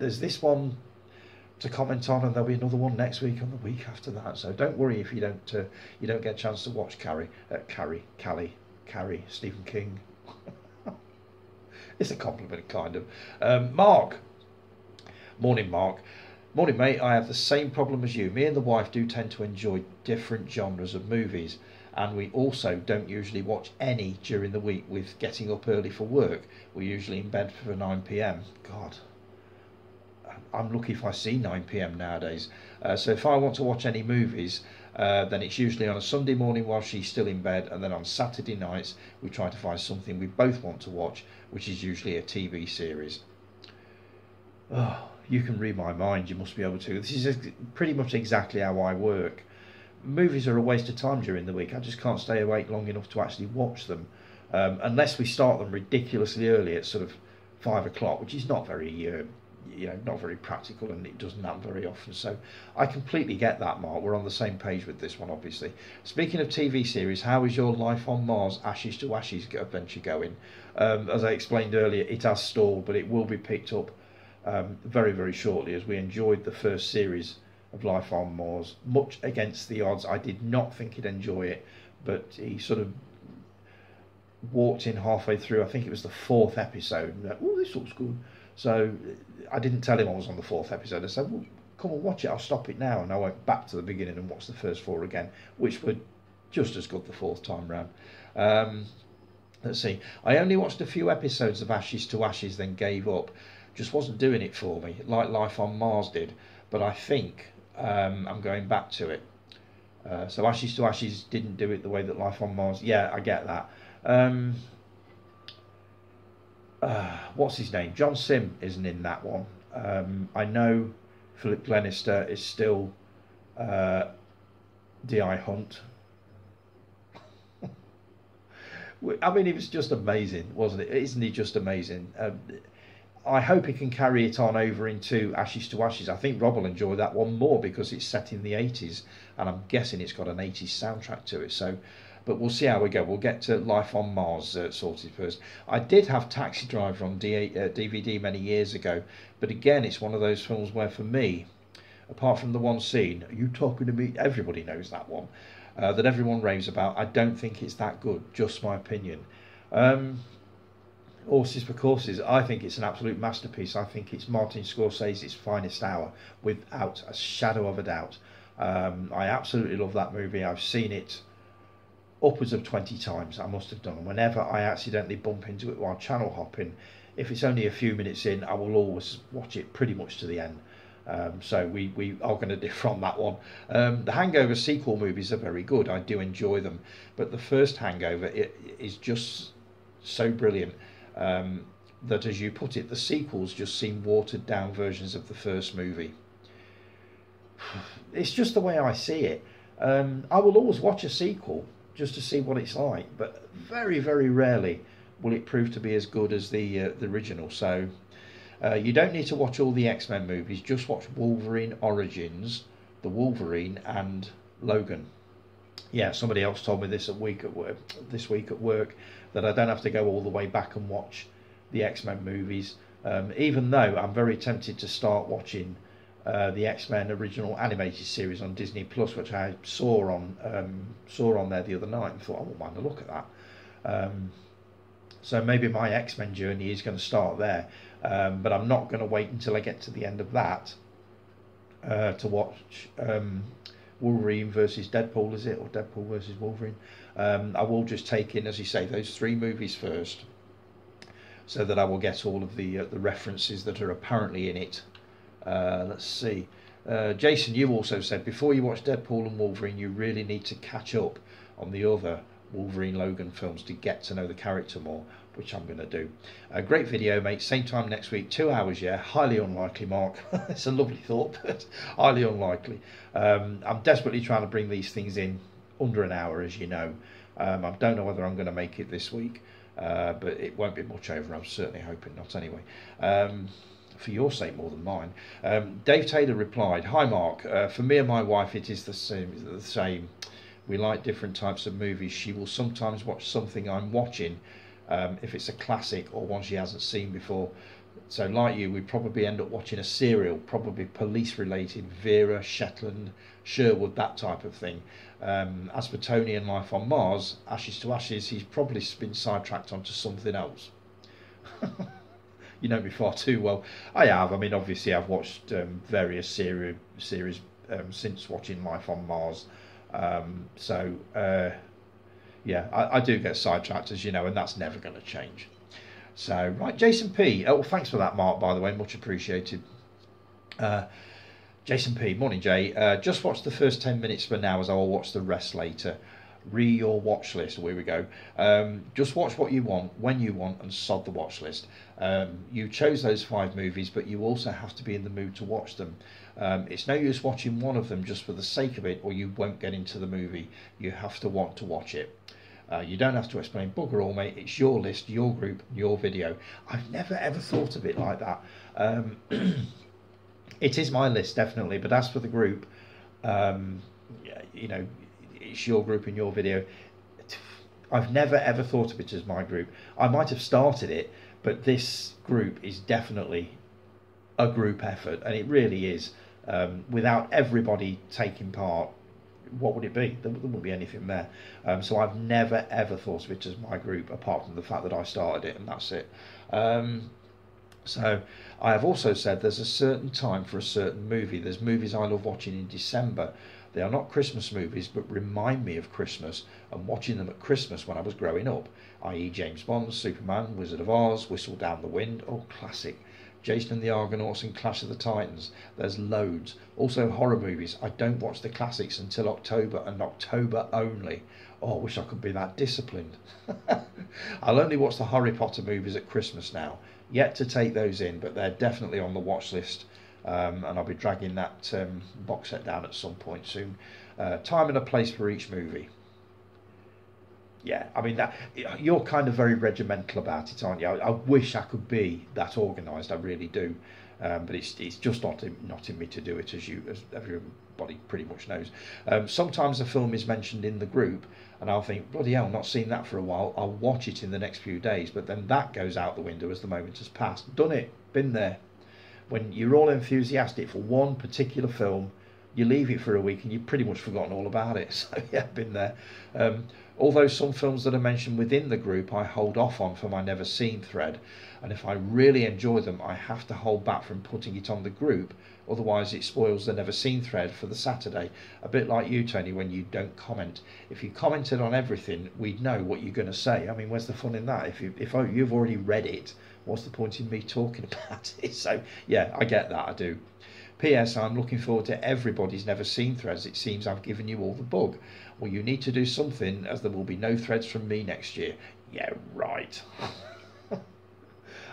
There's this one to comment on, and there'll be another one next week and the week after that. So don't worry if you don't get a chance to watch Carrie, Stephen King. It's a compliment, kind of. Mark. Morning, Mark. Morning, mate. I have the same problem as you. Me and the wife do tend to enjoy different genres of movies, and we also don't usually watch any during the week with getting up early for work. We're usually in bed for 9 p.m. God, I'm lucky if I see 9 p.m. nowadays. So if I want to watch any movies, then it's usually on a Sunday morning while she's still in bed, and then on Saturday nights we try to find something we both want to watch, which is usually a TV series. Oh, you can read my mind, you must be able to. This is pretty much exactly how I work. Movies are a waste of time during the week. I just can't stay awake long enough to actually watch them, unless we start them ridiculously early at sort of 5 o'clock, which is not very not very practical, and it doesn't happen very often. So I completely get that, Mark. We're on the same page with this one, obviously. Speaking of TV series, how is your Life on Mars Ashes to Ashes adventure going? As I explained earlier, it has stalled, but it will be picked up very, very shortly, as we enjoyed the first series of Life on Mars, much against the odds. I did not think he'd enjoy it, but he sort of walked in halfway through. I think it was the 4th episode, and oh, this looks good. So I didn't tell him I was on the 4th episode. I said, well, come and watch it, I'll stop it now. And I went back to the beginning and watched the first 4 again, which were just as good the 4th time round. Let's see. I only watched a few episodes of Ashes to Ashes, then gave up. Just wasn't doing it for me, like Life on Mars did. But I think I'm going back to it. So Ashes to Ashes didn't do it the way that Life on Mars. Yeah, I get that. What's his name? John Sim isn't in that one. I know Philip Glenister is still D.I. Hunt. I mean, it was just amazing, wasn't it? Isn't he just amazing? I hope he can carry it on over into Ashes to Ashes. I think Rob will enjoy that one more because it's set in the 80s, and I'm guessing it's got an 80s soundtrack to it. So, but we'll see how we go. We'll get to Life on Mars sorted first. I did have Taxi Driver on DVD many years ago, but again, it's one of those films where, for me, apart from the one scene, "Are you talking to me?" Everybody knows that one. That everyone raves about. I don't think it's that good, just my opinion. Horses for Courses, I think it's an absolute masterpiece. I think it's Martin Scorsese's finest hour, without a shadow of a doubt. I absolutely love that movie. I've seen it upwards of 20 times, I must have done. And whenever I accidentally bump into it while channel hopping, if it's only a few minutes in, I will always watch it pretty much to the end. So we are going to differ on that one. The Hangover sequel movies are very good. I do enjoy them, but the first Hangover is just so brilliant that, as you put it, the sequels just seem watered down versions of the first movie. It's just the way I see it. I will always watch a sequel just to see what it's like, but very, very rarely will it prove to be as good as the original. So you don't need to watch all the X-Men movies, just watch Wolverine Origins, the Wolverine, and Logan. Yeah, somebody else told me this week at work that I don't have to go all the way back and watch the X-Men movies, even though I'm very tempted to start watching the X-Men original animated series on Disney Plus, which I saw on there the other night and thought, I wouldn't mind a look at that. So maybe my X-Men journey is going to start there, but I'm not going to wait until I get to the end of that to watch Wolverine versus Deadpool, is it? Or Deadpool versus Wolverine? I will just take in, as you say, those 3 movies first, so that I will get all of the references that are apparently in it. Let's see. Jason, you also said, before you watch Deadpool and Wolverine, you really need to catch up on the other Wolverine Logan films to get to know the character more, which I'm going to do. Great video, mate. Same time next week, 2 hours, yeah. Highly unlikely, Mark. It's a lovely thought, but highly unlikely. I'm desperately trying to bring these things in under an hour, as you know. I don't know whether I'm going to make it this week, but it won't be much over. I'm certainly hoping not, anyway. For your sake more than mine. Dave Taylor replied, "Hi Mark, for me and my wife it is the same. We like different types of movies. She will sometimes watch something I'm watching if it's a classic or one she hasn't seen before. So like you, we probably end up watching a serial, probably police related, Vera, Shetland, Sherwood, that type of thing. As for Tony and Life on Mars, Ashes to Ashes, he's probably been sidetracked onto something else." You know me far too well. I have. I mean, obviously, I've watched various series since watching Life on Mars. Yeah, I do get sidetracked, as you know, and that's never going to change. So, right, Jason P. Oh, well, thanks for that, Mark, by the way. Much appreciated. Jason P. Morning, Jay. Just watch the first 10 minutes for now, as I will watch the rest later. Your watch list. Here we go. Just watch what you want, when you want, and sod the watch list. You chose those 5 movies, but you also have to be in the mood to watch them. It's no use watching one of them just for the sake of it, or you won't get into the movie. You have to want to watch it. You don't have to explain bugger all, mate. It's your list, your group, your video. I've never ever thought of it like that. It is my list, definitely, but as for the group, you know, it's your group and your video. I've never ever thought of it as my group. I might have started it, but this group is definitely a group effort, and it really is. Without everybody taking part, what would it be? There wouldn't be anything there. So I've never ever thought of it as my group, apart from the fact that I started it and that's it. So I have also said there's a certain time for a certain movie. There's movies I love watching in December. They are not Christmas movies, but remind me of Christmas and watching them at Christmas when I was growing up, i.e. James Bond, Superman, Wizard of Oz, Whistle Down the Wind. Oh, classic. Jason and the Argonauts and Clash of the Titans. There's loads. Also horror movies. I don't watch the classics until October, and October only. Oh, I wish I could be that disciplined. I'll only watch the Harry Potter movies at Christmas now. Yet to take those in, but they're definitely on the watch list. And I'll be dragging that box set down at some point soon. Time and a place for each movie. Yeah, I mean, that you're kind of very regimental about it, aren't you? I wish I could be that organised. I really do, but it's just not in me to do it, as everybody pretty much knows. Sometimes a film is mentioned in the group, and I'll think, bloody hell, not seen that for a while. I'll watch it in the next few days, but then that goes out the window as the moment has passed. Done it, been there. When you're all enthusiastic for one particular film, you leave it for a week and you've pretty much forgotten all about it. So yeah, been there. Although some films that are mentioned within the group I hold off on for my never seen thread, and if I really enjoy them I have to hold back from putting it on the group, otherwise it spoils the never seen thread for the Saturday. A bit like you, Tony, when you don't comment. If you commented on everything, we'd know what you're going to say. I mean, where's the fun in that? If you've already read it, what's the point in me talking about it? So yeah, I get that, I do. P.S. I'm looking forward to everybody's never seen threads. It seems I've given you all the bug. Well, you need to do something, as there will be no threads from me next year. Yeah, right.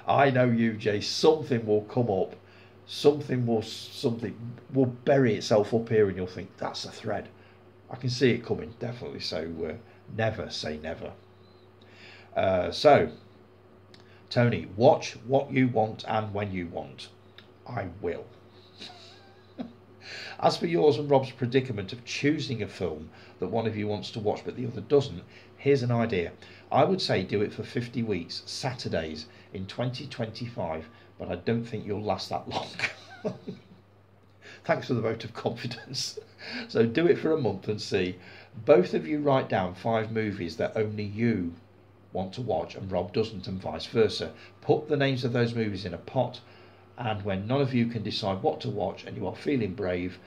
I know you, Jay. Something will come up. Something will bury itself up here, and you'll think that's a thread. I can see it coming, definitely. So never say never. So, Tony, watch what you want and when you want. I will. As for yours and Rob's predicament of choosing a film that one of you wants to watch but the other doesn't, here's an idea. I would say do it for 50 weeks, Saturdays in 2025, but I don't think you'll last that long. Thanks for the vote of confidence. So do it for a month and see. Both of you write down 5 movies that only you want to watch and Rob doesn't, and vice versa. Put the names of those movies in a pot, and when none of you can decide what to watch and you are feeling brave,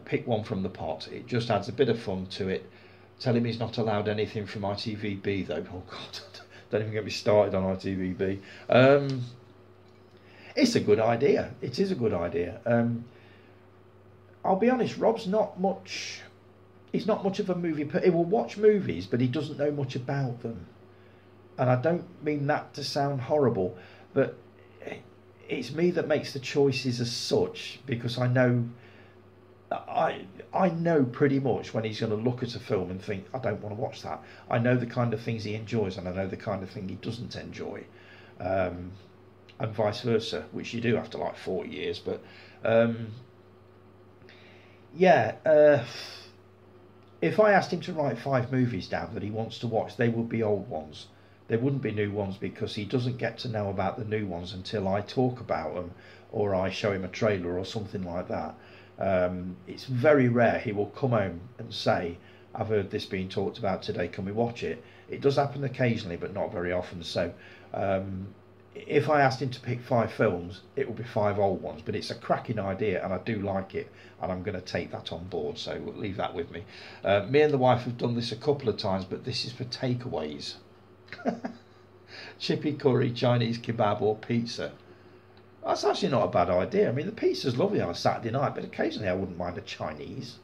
pick one from the pot. It just adds a bit of fun to it. Tell him he's not allowed anything from ITVB though. Oh God, don't even get me started on ITVB. It's a good idea. It is a good idea. I'll be honest, Rob's not much. He's not much of a movie. He will watch movies, but he doesn't know much about them. And I don't mean that to sound horrible, but it's me that makes the choices as such, because I know pretty much when he's going to look at a film and think, I don't want to watch that. I know the kind of things he enjoys and I know the kind of thing he doesn't enjoy, and vice versa, which you do after like 40 years. But if I asked him to write 5 movies down that he wants to watch, they would be old ones. There wouldn't be new ones, because he doesn't get to know about the new ones until I talk about them or I show him a trailer or something like that. It's very rare he will come home and say, I've heard this being talked about today, can we watch it? It does happen occasionally, but not very often. So if I asked him to pick 5 films, it would be 5 old ones, but it's a cracking idea and I do like it, and I'm going to take that on board, so we'll leave that with me. Me and the wife have done this a couple of times, but this is for takeaways. Chippy curry, Chinese kebab or pizza. That's actually not a bad idea. I mean, the pizza's lovely on a Saturday night, but occasionally I wouldn't mind a Chinese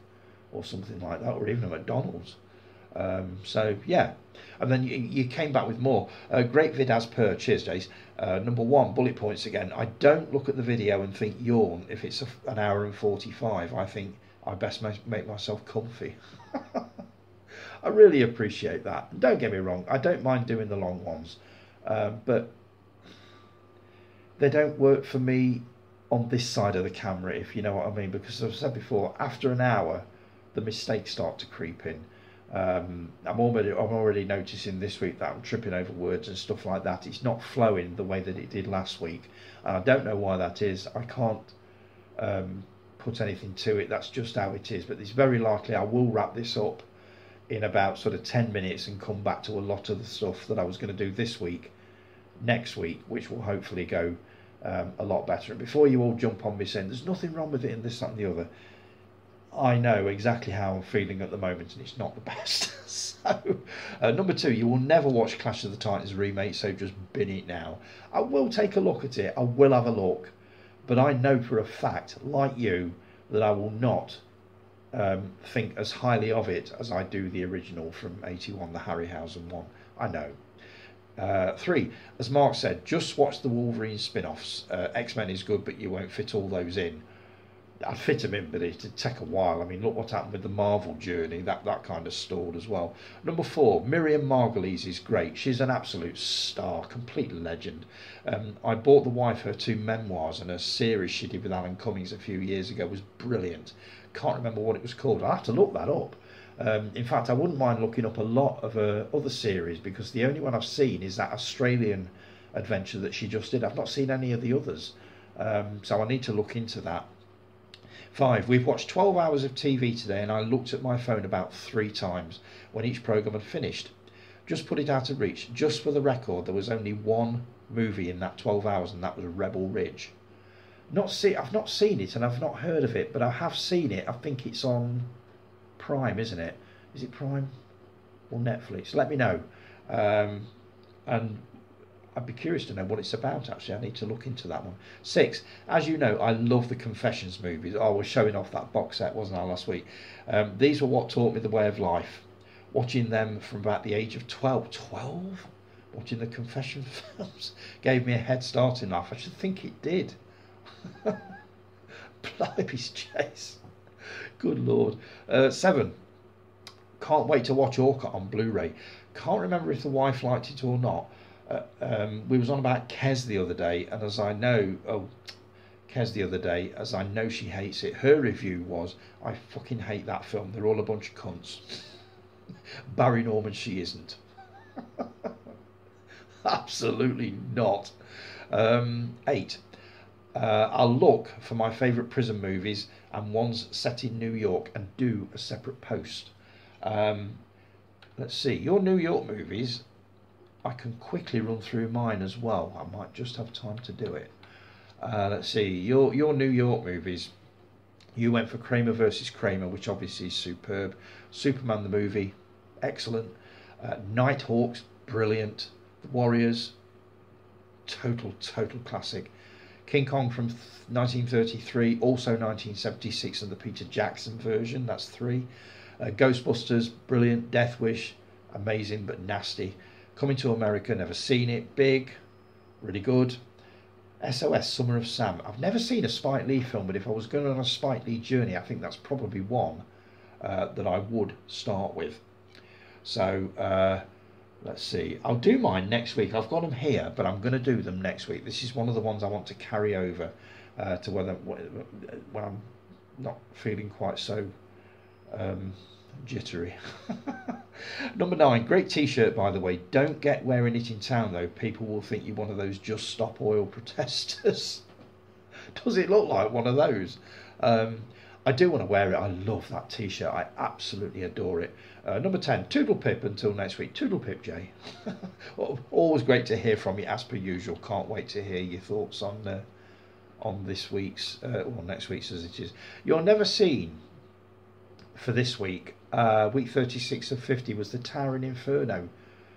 or something like that, or even a McDonald's. So yeah, and then you came back with more. Great vid as per. Cheers, Jace. Number 1, bullet points again. I don't look at the video and think yawn if it's an hour and 45. I think I best make myself comfy. I really appreciate that. Don't get me wrong, I don't mind doing the long ones, but they don't work for me on this side of the camera, if you know what I mean, because as I've said before, after an hour the mistakes start to creep in. I'm already noticing this week that I'm tripping over words and stuff like that. It's not flowing the way that it did last week, and I don't know why that is. I can't put anything to it. That's just how it is. But it's very likely I will wrap this up in about sort of 10 minutes and come back to a lot of the stuff that I was going to do this week next week, which will hopefully go a lot better. And before you all jump on me saying there's nothing wrong with it and this, that and the other, I know exactly how I'm feeling at the moment, and it's not the best. So, number 2, you will never watch Clash of the Titans remake, so just bin it now. I will take a look at it. I will have a look, but I know for a fact, like you, that I will not think as highly of it as I do the original from '81, the Harryhausen one. I know. 3, as Mark said, just watch the Wolverine spin-offs. X-Men is good, but you won't fit all those in. I'd fit them in, but it'd take a while. I mean, look what happened with the Marvel journey. That kind of stalled as well. Number 4, Miriam Margolyes is great. She's an absolute star, complete legend. I bought the wife her 2 memoirs, and her series she did with Alan Cummings a few years ago was brilliant. Can't remember what it was called. I'll have to look that up. In fact, I wouldn't mind looking up a lot of her other series, because the only one I've seen is that Australian adventure that she just did. I've not seen any of the others, so I need to look into that. 5, we've watched 12 hours of TV today, and I looked at my phone about 3 times when each programme had finished. Just put it out of reach. Just for the record, there was only one movie in that 12 hours, and that was Rebel Ridge. I've not seen it, and I've not heard of it, but I have seen it. I think it's on Prime, isn't it? Is it Prime or Netflix? Let me know. And I'd be curious to know what it's about, actually. I need to look into that one. 6, as you know, I love the Confessions movies. I was showing off that box set, wasn't I, last week? These were what taught me the way of life. Watching them from about the age of 12. 12? Watching the Confession films gave me a head start in life. I should think it did. Blimey's Chase. Good Lord. 7, can't wait to watch Orca on Blu-ray. Can't remember if the wife liked it or not. We was on about Kes the other day, and as I know, as I know she hates it, her review was, I fucking hate that film, they're all a bunch of cunts. Barry Norman, she isn't. Absolutely not. 8, I'll look for my favourite prison movies and ones set in New York and do a separate post. Let's see, your New York movies, I can quickly run through mine as well. I might just have time to do it. Let's see, your New York movies. You went for Kramer versus Kramer, which obviously is superb. Superman the movie, excellent. Nighthawks, brilliant. The Warriors, total classic. King Kong from 1933, also 1976, and the Peter Jackson version, that's 3. Ghostbusters, brilliant. Death Wish, amazing but nasty. Coming to America, never seen it. Big, really good. SOS, Summer of Sam. I've never seen a Spike Lee film, but if I was going on a Spike Lee journey, I think that's probably one that I would start with. So, let's see. I'll do mine next week. I've got them here, but I'm going to do them next week. This is one of the ones I want to carry over to when I'm not feeling quite so jittery. Number 9, great t-shirt, by the way. Don't get wearing it in town, though. People will think you're one of those Just Stop Oil protesters. Does it look like one of those? I do want to wear it. I love that t-shirt. I absolutely adore it. Number 10, Toodle Pip until next week. Toodle Pip, Jay. Always great to hear from you, as per usual. Can't wait to hear your thoughts on this week's, or next week's as it is. You're never seen for this week. Week 36 of 50 was the Towering Inferno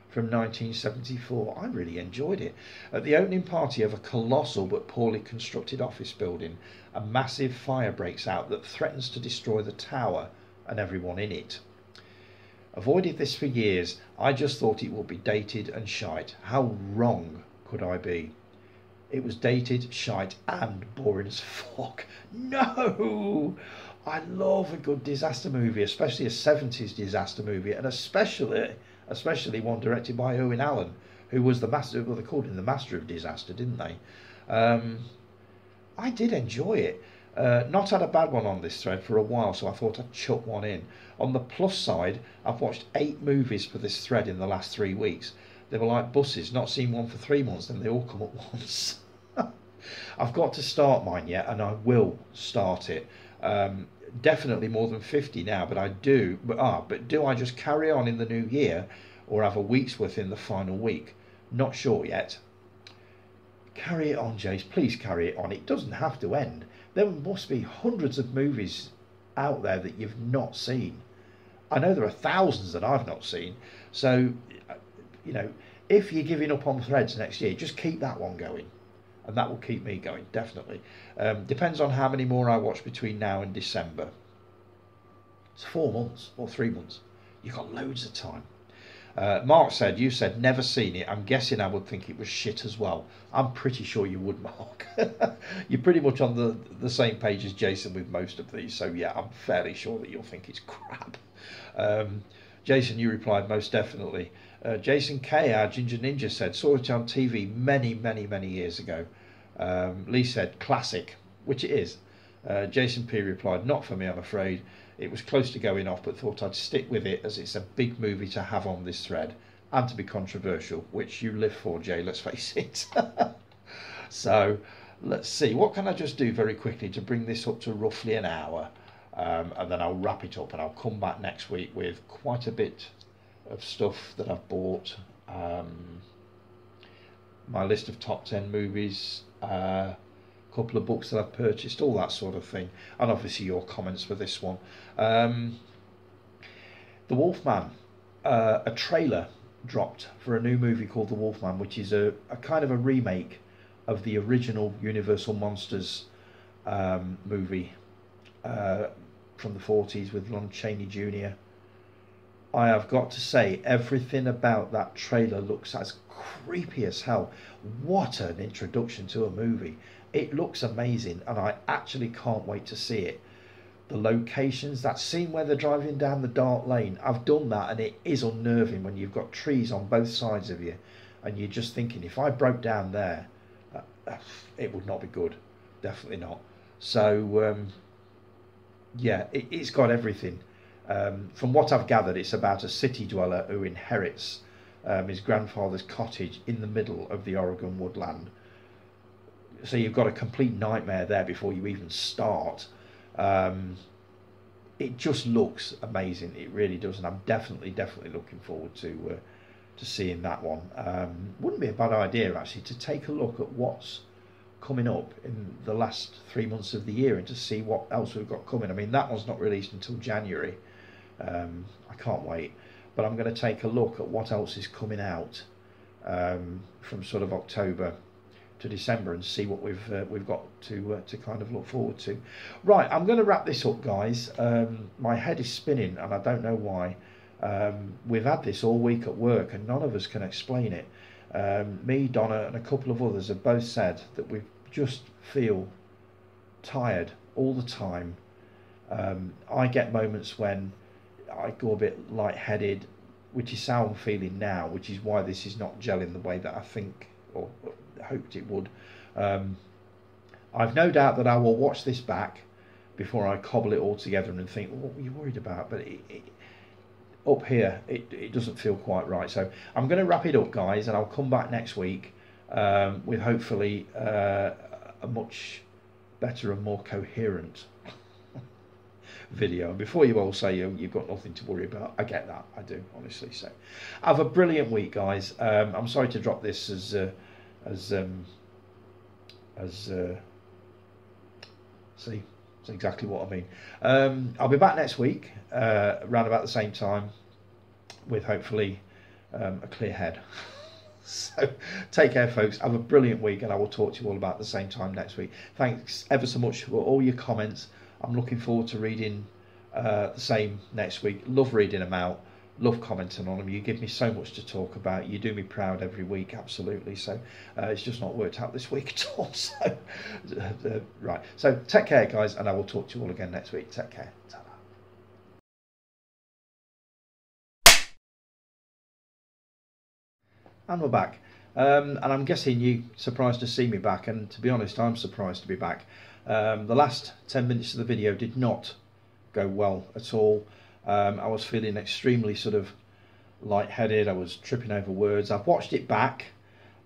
from 1974. I really enjoyed it. At the opening party of a colossal but poorly constructed office building, a massive fire breaks out that threatens to destroy the tower and everyone in it. Avoided this for years. I just thought it would be dated and shite. How wrong could I be? It was dated, shite and boring as fuck. No! I love a good disaster movie, especially a 70s disaster movie, and especially one directed by Owen Allen, who was the master, well, they called him the master of disaster, didn't they? I did enjoy it. Not had a bad one on this thread for a while, so I thought I'd chuck one in. On the plus side, I've watched 8 movies for this thread in the last 3 weeks. They were like buses, not seen one for 3 months, then they all come at once. I've got to start mine yet, and I will start it. Definitely more than 50 now, but do I just carry on in the new year or have a week's worth in the final week? Not sure yet. Carry it on, Jace, please carry it on. It doesn't have to end. There must be hundreds of movies out there that you've not seen. I know there are thousands that I've not seen. So, you know, if you're giving up on Threads next year, just keep that one going. And that will keep me going, definitely. Depends on how many more I watch between now and December. It's 4 months or 3 months. You've got loads of time. Mark said, you said never seen it. I'm guessing I would think it was shit as well. I'm pretty sure you would, Mark. You're pretty much on the same page as Jason with most of these. So yeah, I'm fairly sure that you'll think it's crap. Jason, you replied, most definitely. Jason K, our Ginger Ninja, said, saw it on TV many, many, many years ago. Lee said, classic, which it is. Jason P replied, not for me, I'm afraid. It was close to going off, but thought I'd stick with it as it's a big movie to have on this thread and to be controversial, which you live for, Jay, let's face it. So, let's see. What can I just do very quickly to bring this up to roughly an hour? And then I'll wrap it up and I'll come back next week with quite a bit of stuff that I've bought. My list of top 10 movies, couple of books that I've purchased, all that sort of thing, and obviously your comments for this one. The Wolfman, a trailer dropped for a new movie called The Wolfman, which is a kind of a remake of the original Universal Monsters movie from the 40s with Lon Chaney Jr. I have got to say, everything about that trailer looks as creepy as hell. What an introduction to a movie. It looks amazing, and I actually can't wait to see it. The locations, that scene where they're driving down the dark lane, I've done that, and it is unnerving when you've got trees on both sides of you, and you're just thinking, if I broke down there, it would not be good. Definitely not. So, yeah, it's got everything. From what I've gathered, it's about a city dweller who inherits his grandfather's cottage in the middle of the Oregon woodland. So you've got a complete nightmare there before you even start. It just looks amazing. It really does, and I'm definitely looking forward to seeing that one. Wouldn't be a bad idea actually to take a look at what's coming up in the last 3 months of the year and to see what else we've got coming. I mean, that one's not released until January. I can't wait, but I'm going to take a look at what else is coming out from sort of October to December and see what we've got to kind of look forward to. Right, I'm going to wrap this up, guys. My head is spinning and I don't know why. We've had this all week at work and none of us can explain it. Me, Donna and a couple of others have both said that we just feel tired all the time. I get moments when I go a bit lightheaded, which is how I'm feeling now, which is why this is not gelling the way that I think or hoped it would. I've no doubt that I will watch this back before I cobble it all together and think, well, what were you worried about? But up here, it doesn't feel quite right. So I'm going to wrap it up, guys, and I'll come back next week with hopefully a much better and more coherent video. And before you all say you've got nothing to worry about, I get that, I do, honestly. So have a brilliant week, guys. I'm sorry to drop this see, that's exactly what I mean. I'll be back next week around about the same time with hopefully a clear head. So take care, folks. Have a brilliant week, and I will talk to you all about the same time next week. Thanks ever so much for all your comments. I'm looking forward to reading the same next week. Love reading them out. Love commenting on them. You give me so much to talk about. You do me proud every week, absolutely. So it's just not worked out this week at all. So right. So take care, guys, and I will talk to you all again next week. Take care. Ta-ra. And we're back. And I'm guessing you surprised to see me back. And to be honest, I'm surprised to be back. The last 10 minutes of the video did not go well at all. I was feeling extremely sort of lightheaded. I was tripping over words. I've watched it back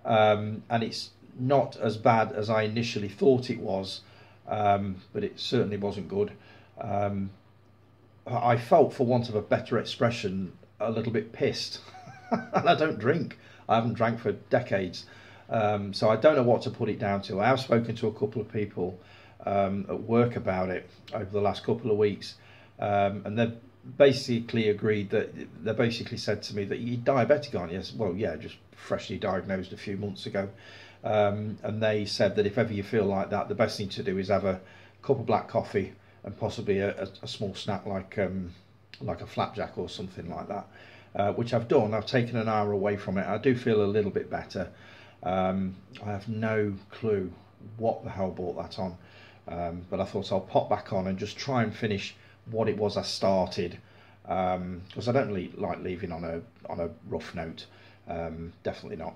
and it's not as bad as I initially thought it was, but it certainly wasn't good. I felt, for want of a better expression, a little bit pissed. And I don't drink. I haven't drank for decades. So I don't know what to put it down to. I have spoken to a couple of people at work about it over the last couple of weeks, and they've basically agreed that they basically said to me that you're diabetic, aren't you? Well, yeah, just freshly diagnosed a few months ago, and they said that if ever you feel like that, the best thing to do is have a cup of black coffee and possibly a small snack like a flapjack or something like that, which I've done. I've taken an hour away from it. I do feel a little bit better. I have no clue what the hell brought that on, but I thought I'll pop back on and just try and finish what it was I started, because I don't really like leaving on a rough note, definitely not.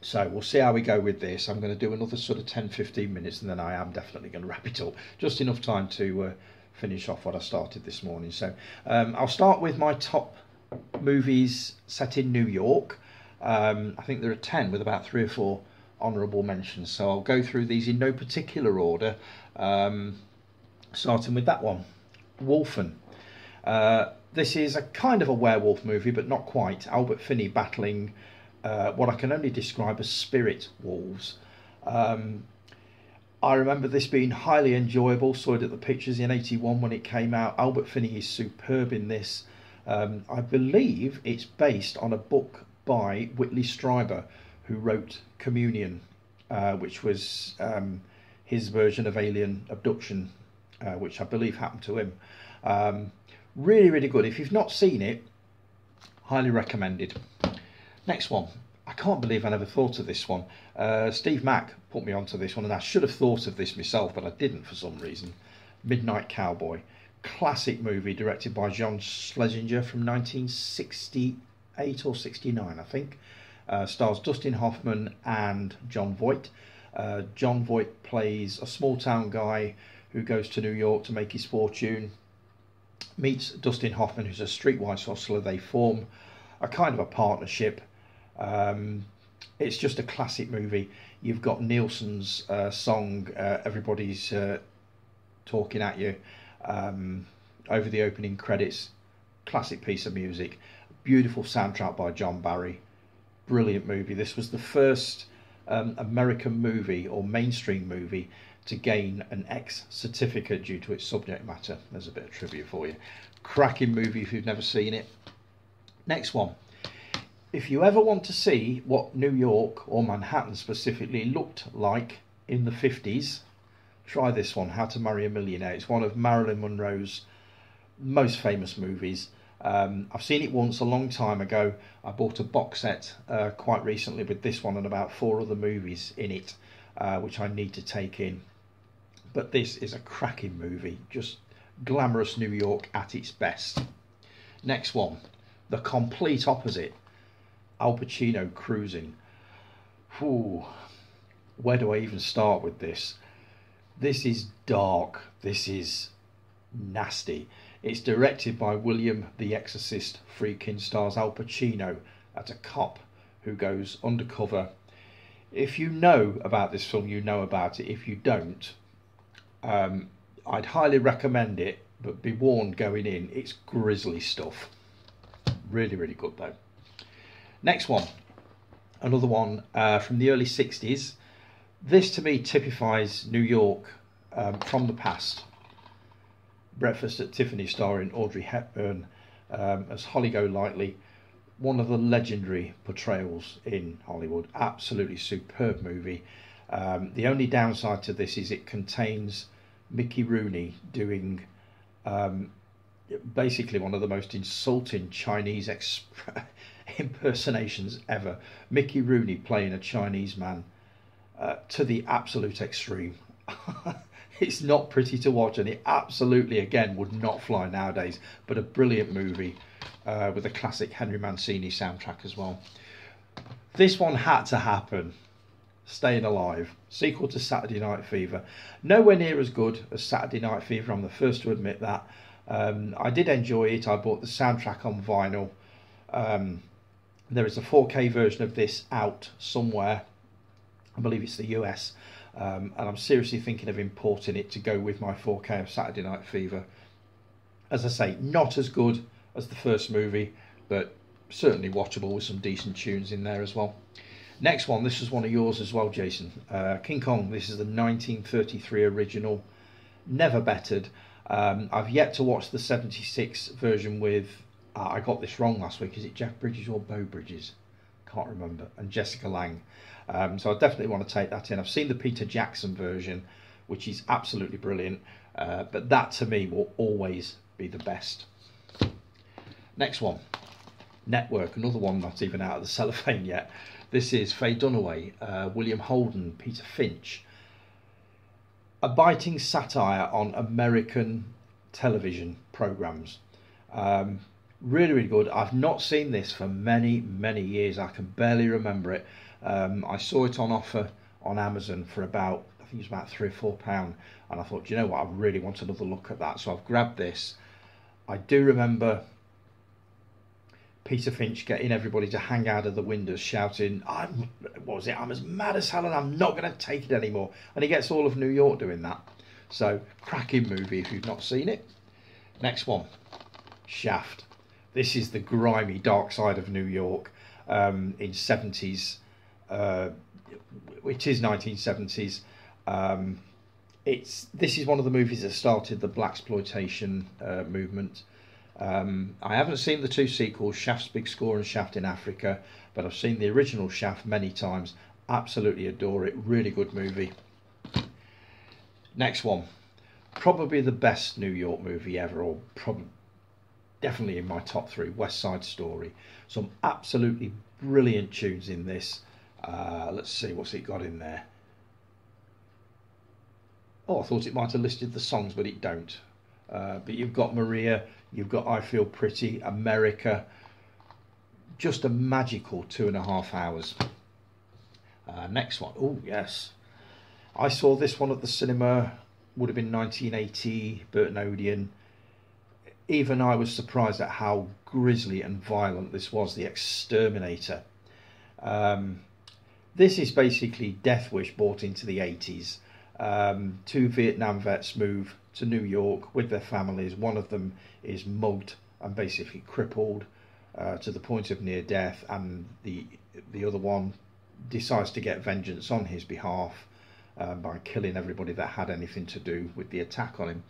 So we'll see how we go with this. I'm going to do another sort of 10-15 minutes, and then I am definitely going to wrap it up, just enough time to finish off what I started this morning. So I'll start with my top movies set in New York. I think there are 10 with about 3 or 4 honourable mentions, so I'll go through these in no particular order, starting with that one, Wolfen. This is a kind of a werewolf movie, but not quite. Albert Finney battling what I can only describe as spirit wolves. I remember this being highly enjoyable. Saw it at the Pictures in '81 when it came out. Albert Finney is superb in this. I believe it's based on a book by Whitley Strieber, who wrote Communion, which was his version of alien abduction, which I believe happened to him. Really, really good. If you've not seen it, highly recommended. Next one. I can't believe I never thought of this one. Steve Mack put me onto this one, and I should have thought of this myself, but I didn't for some reason. Midnight Cowboy. Classic movie directed by John Schlesinger from 1968 or 69, I think. Stars Dustin Hoffman and Jon Voight. Jon Voight plays a small town guy who goes to New York to make his fortune. Meets Dustin Hoffman, who's a streetwise hustler. They form a kind of a partnership. It's just a classic movie. You've got Nielsen's song, Everybody's Talking at You, over the opening credits. Classic piece of music. Beautiful soundtrack by John Barry. Brilliant movie. This was the first American movie or mainstream movie to gain an X certificate due to its subject matter. There's a bit of trivia for you. Cracking movie if you've never seen it. Next one. If you ever want to see what New York, or Manhattan specifically, looked like in the 50s, try this one, How to Marry a Millionaire. It's one of Marilyn Monroe's most famous movies. I've seen it once a long time ago. I bought a box set quite recently with this one and about 4 other movies in it, which I need to take in. But this is a cracking movie, just glamorous New York at its best. Next one, the complete opposite, Al Pacino cruising. Whew, where do I even start with this? This is dark, this is nasty. It's directed by William the Exorcist Friedkin, stars Al Pacino as a cop who goes undercover. If you know about this film, you know about it. If you don't, I'd highly recommend it, but be warned going in, it's grisly stuff. Really, really good though. Next one, another one from the early 60s. This to me typifies New York from the past. Breakfast at Tiffany, starring Audrey Hepburn as Holly Golightly. One of the legendary portrayals in Hollywood. Absolutely superb movie. The only downside to this is it contains Mickey Rooney doing basically one of the most insulting Chinese impersonations ever. Mickey Rooney playing a Chinese man to the absolute extreme. It's not pretty to watch, and it absolutely, again, would not fly nowadays, but a brilliant movie with a classic Henry Mancini soundtrack as well. This one had to happen. Staying Alive, sequel to Saturday Night Fever. Nowhere near as good as Saturday Night Fever, I'm the first to admit that. I did enjoy it. I bought the soundtrack on vinyl. There is a 4K version of this out somewhere. I believe it's the US. And I'm seriously thinking of importing it to go with my 4K of Saturday Night Fever. As I say, not as good as the first movie, but certainly watchable with some decent tunes in there as well. Next one, this was one of yours as well, Jason. King Kong. This is the 1933 original, never bettered. I've yet to watch the 76 version with, I got this wrong last week, is it Jeff Bridges or Beau Bridges? Can't remember. And Jessica Lange. So I definitely want to take that in. I've seen the Peter Jackson version, which is absolutely brilliant, but that to me will always be the best. Next one, Network, another one not even out of the cellophane yet. This is Faye Dunaway, William Holden, Peter Finch. A biting satire on American television programmes. Really, really good. I've not seen this for many, many years. I can barely remember it. I saw it on offer on Amazon for about, I think it was about £3 or £4. And I thought, you know what, I really want another look at that. So I've grabbed this. I do remember Peter Finch getting everybody to hang out of the windows shouting, I'm as mad as hell and I'm not going to take it anymore. And he gets all of New York doing that. So, cracking movie if you've not seen it. Next one, Shaft. This is the grimy dark side of New York in 70s. It is 1970s. This is one of the movies that started the blaxploitation movement. I haven't seen the two sequels, Shaft's Big Score and Shaft in Africa, but I've seen the original Shaft many times. Absolutely adore it. Really good movie. Next one, probably the best New York movie ever, or probably definitely in my top 3, West Side Story. Some absolutely brilliant tunes in this. Let's see, what's it got in there? Oh, I thought it might have listed the songs, but it don't. But you've got Maria, you've got I Feel Pretty, America. Just a magical 2.5 hours. Next one. Oh, yes. I saw this one at the cinema, would have been 1980, Burton Odeon. Even I was surprised at how grisly and violent this was, The Exterminator. This is basically Death Wish brought into the 80s. 2 Vietnam vets move to New York with their families. One of them is mugged and basically crippled to the point of near death, and the other one decides to get vengeance on his behalf by killing everybody that had anything to do with the attack on him,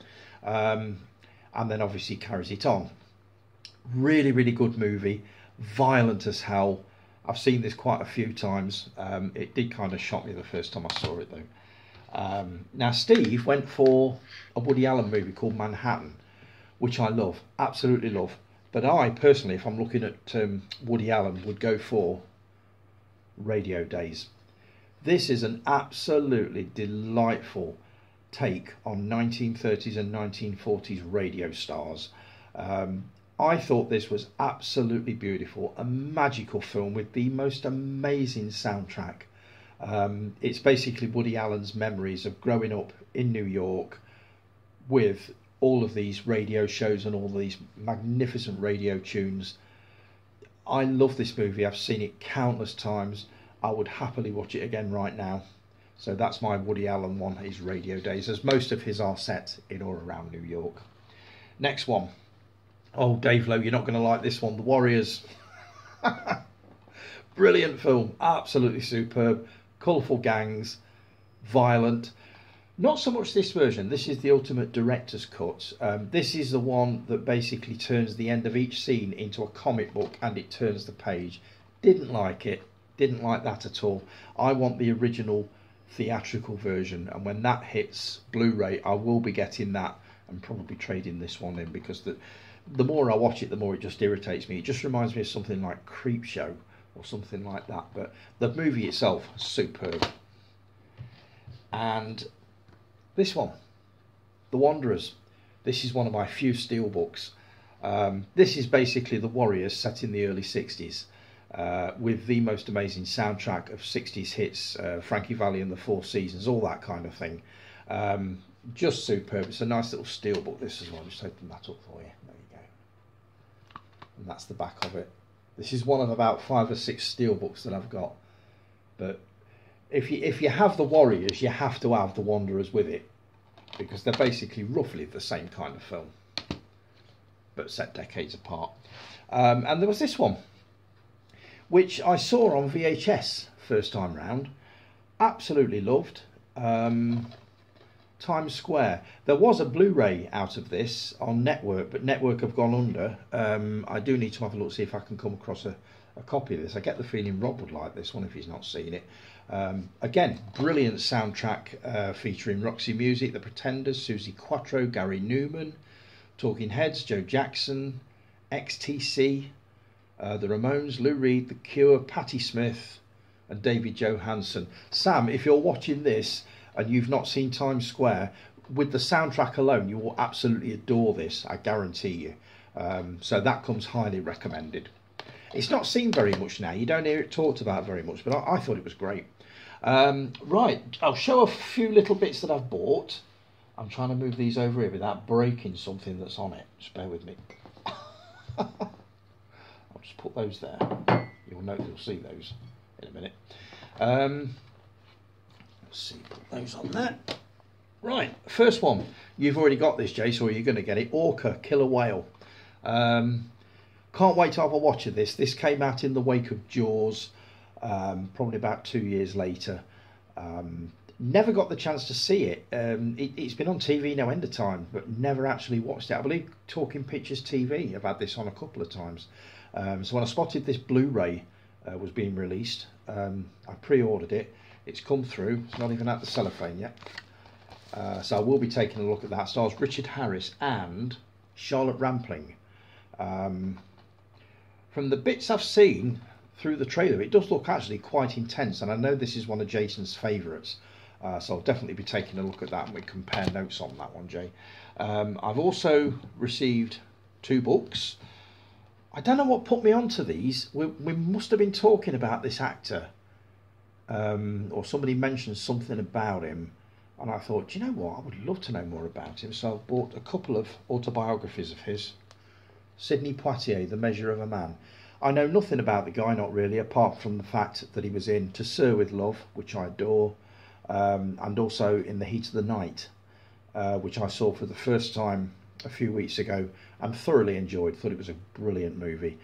and then obviously carries it on. Really, really good movie. Violent as hell. I've seen this quite a few times. It did kind of shock me the first time I saw it though. Now Steve went for a Woody Allen movie called Manhattan, which I love, absolutely love. But I personally, if I'm looking at Woody Allen, would go for Radio Days. This is an absolutely delightful take on 1930s and 1940s radio stars. I thought this was absolutely beautiful, a magical film with the most amazing soundtrack. It's basically Woody Allen's memories of growing up in New York with all of these radio shows and all these magnificent radio tunes. I love this movie. I've seen it countless times. I would happily watch it again right now. So that's my Woody Allen one, is Radio Days, as most of his are set in or around New York. Next one. Oh, Dave Lowe, you're not going to like this one. The Warriors. Brilliant film. Absolutely superb. Colourful gangs. Violent. Not so much this version. This is the ultimate director's cut. This is the one that basically turns the end of each scene into a comic book and it turns the page. Didn't like it. Didn't like that at all. I want the original theatrical version, and when that hits Blu-ray, I will be getting that and probably trading this one in, because the more I watch it, the more it just irritates me. It just reminds me of something like Creepshow or something like that. But the movie itself, superb. And this one, The Wanderers. This is one of my few steelbooks. This is basically the Warriors set in the early 60s. With the most amazing soundtrack of 60s hits, Frankie Valli and the Four Seasons, all that kind of thing. Just superb. It's a nice little steelbook, this as well. Just open that up for you. There you go. And that's the back of it. This is one of about 5 or 6 steelbooks that I've got. But if you have the Warriors, you have to have the Wanderers with it, because they're basically roughly the same kind of film, but set decades apart. And there was this one, which I saw on VHS first time round. Absolutely loved. Times Square. There was a Blu-ray out of this on Network, but Network have gone under. I do need to have a look, see if I can come across a copy of this. I get the feeling Rob would like this one if he's not seen it. Again, brilliant soundtrack featuring Roxy Music, The Pretenders, Suzi Quatro, Gary Newman, Talking Heads, Joe Jackson, XTC, The Ramones, Lou Reed, The Cure, Patti Smith and David Johansen. Sam, if you're watching this and you've not seen Times Square, with the soundtrack alone you will absolutely adore this, I guarantee you. So that comes highly recommended. It's not seen very much now, you don't hear it talked about very much, but I thought it was great. Right, I'll show a few little bits that I've bought. I'm trying to move these over here without breaking something that's on it, just bear with me. I'll just put those there, you'll see those in a minute. Let's see, put those on there. Right, first one, you've already got this, Jace, or you're going to get it. Orca, Killer Whale. Can't wait to have a watch of this. This came out in the wake of Jaws, probably about 2 years later. Never got the chance to see it. It's been on TV no end of time, but never actually watched it. I believe Talking Pictures TV have had this on a couple of times. So when I spotted this Blu-ray was being released, I pre-ordered it. It's come through. It's not even out the cellophane yet. So I will be taking a look at that. It stars Richard Harris and Charlotte Rampling. From the bits I've seen through the trailer, it does look actually quite intense, and I know this is one of Jason's favourites. So I'll definitely be taking a look at that and we compare notes on that one, Jay. I've also received 2 books. I don't know what put me onto these. We must have been talking about this actor, or somebody mentioned something about him, and I thought, do you know what, I would love to know more about him. So I've bought a couple of autobiographies of his. Sidney Poitier, The Measure of a Man. I know nothing about the guy, not really, apart from the fact that he was in To Sir with Love, which I adore, and also in The Heat of the Night, which I saw for the first time a few weeks ago and thoroughly enjoyed. Thought it was a brilliant movie.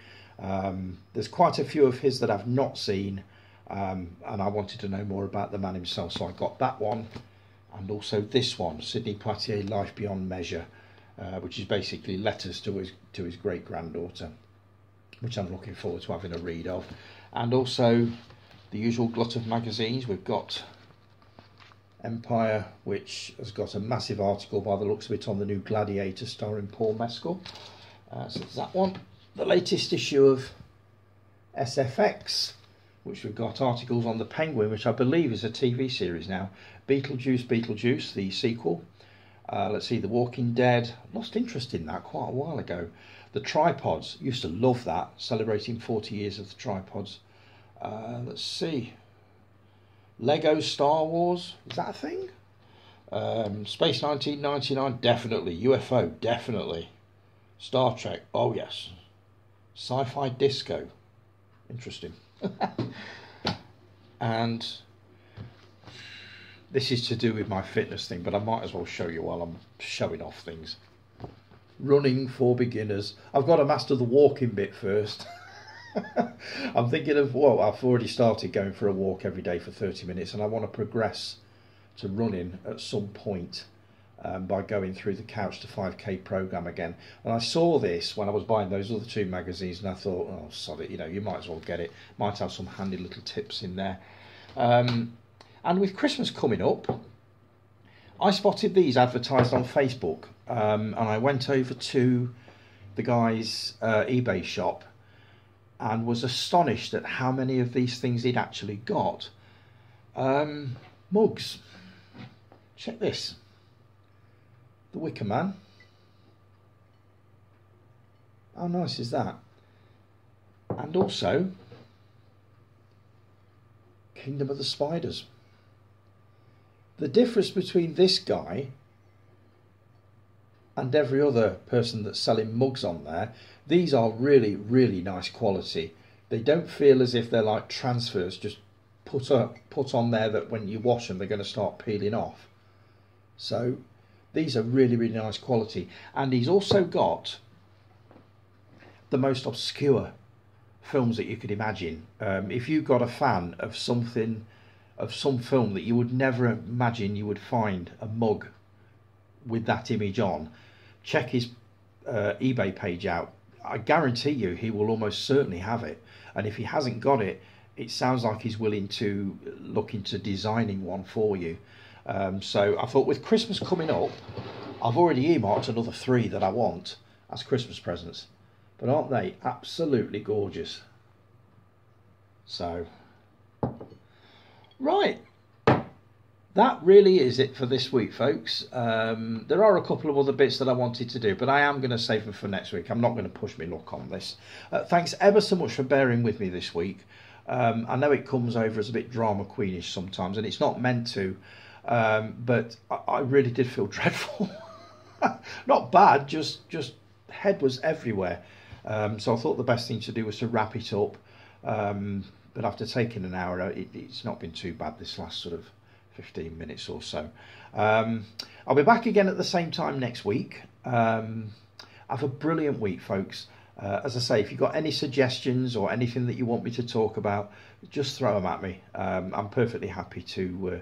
There's quite a few of his that I've not seen, and I wanted to know more about the man himself, so I got that one, and also this one, Sidney Poitier, Life Beyond Measure, which is basically letters to his great-granddaughter, which I'm looking forward to having a read of. And also the usual glut of magazines. We've got Empire, which has got a massive article by the looks of it on the new Gladiator starring Paul Mescal. So there's that one. The latest issue of SFX, which we've got articles on The Penguin, which I believe is a TV series now. Beetlejuice, the sequel. Let's see, The Walking Dead. Lost interest in that quite a while ago. The Tripods, used to love that, celebrating 40 years of the Tripods. Let's see, Lego Star Wars, is that a thing? Space 1999, definitely. UFO, definitely. Star Trek, oh yes. Sci-Fi Disco, interesting. And this is to do with my fitness thing, but I might as well show you while I'm showing off things. Running for beginners. I've got to master the walking bit first. I'm thinking of, well, I've already started going for a walk every day for 30 minutes, and I want to progress to running at some point by going through the Couch to 5K program again. And I saw this when I was buying those other 2 magazines, and I thought, oh, sod it, you might as well get it. Might have some handy little tips in there. And with Christmas coming up, I spotted these advertised on Facebook, and I went over to the guy's eBay shop and was astonished at how many of these things he'd actually got. Mugs. Check this. The Wicker Man. How nice is that? And also Kingdom of the Spiders. The difference between this guy and every other person that's selling mugs on there, these are really, really nice quality. They don't feel as if they're like transfers just put on there that when you wash them they're going to start peeling off. So these are really, really nice quality. And he's also got the most obscure films that you could imagine. If you got a fan of something, of some film that you would never imagine you would find a mug with that image on, check his eBay page out. I guarantee you he will almost certainly have it, and if he hasn't got it, it sounds like he's willing to look into designing one for you. So I thought, with Christmas coming up, I've already earmarked another 3 that I want as Christmas presents, but aren't they absolutely gorgeous? So right, that really is it for this week, folks. There are a couple of other bits that I wanted to do, but I am going to save them for next week. I'm not going to push my luck on this. Thanks ever so much for bearing with me this week. I know it comes over as a bit drama queenish sometimes, and it's not meant to, but I really did feel dreadful. Not bad, just head was everywhere. So I thought the best thing to do was to wrap it up. But after taking an hour, it's not been too bad this last sort of 15 minutes or so. I'll be back again at the same time next week. Have a brilliant week, folks. As I say, if you've got any suggestions or anything that you want me to talk about, just throw them at me. I'm perfectly happy to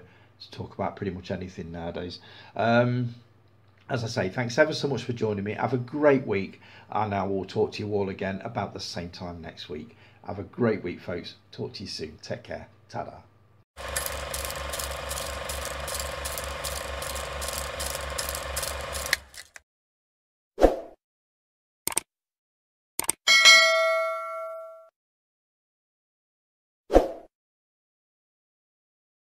talk about pretty much anything nowadays. As I say, thanks ever so much for joining me. Have a great week, and I will talk to you all again about the same time next week. Have a great week, folks. Talk to you soon. Take care. Ta-da.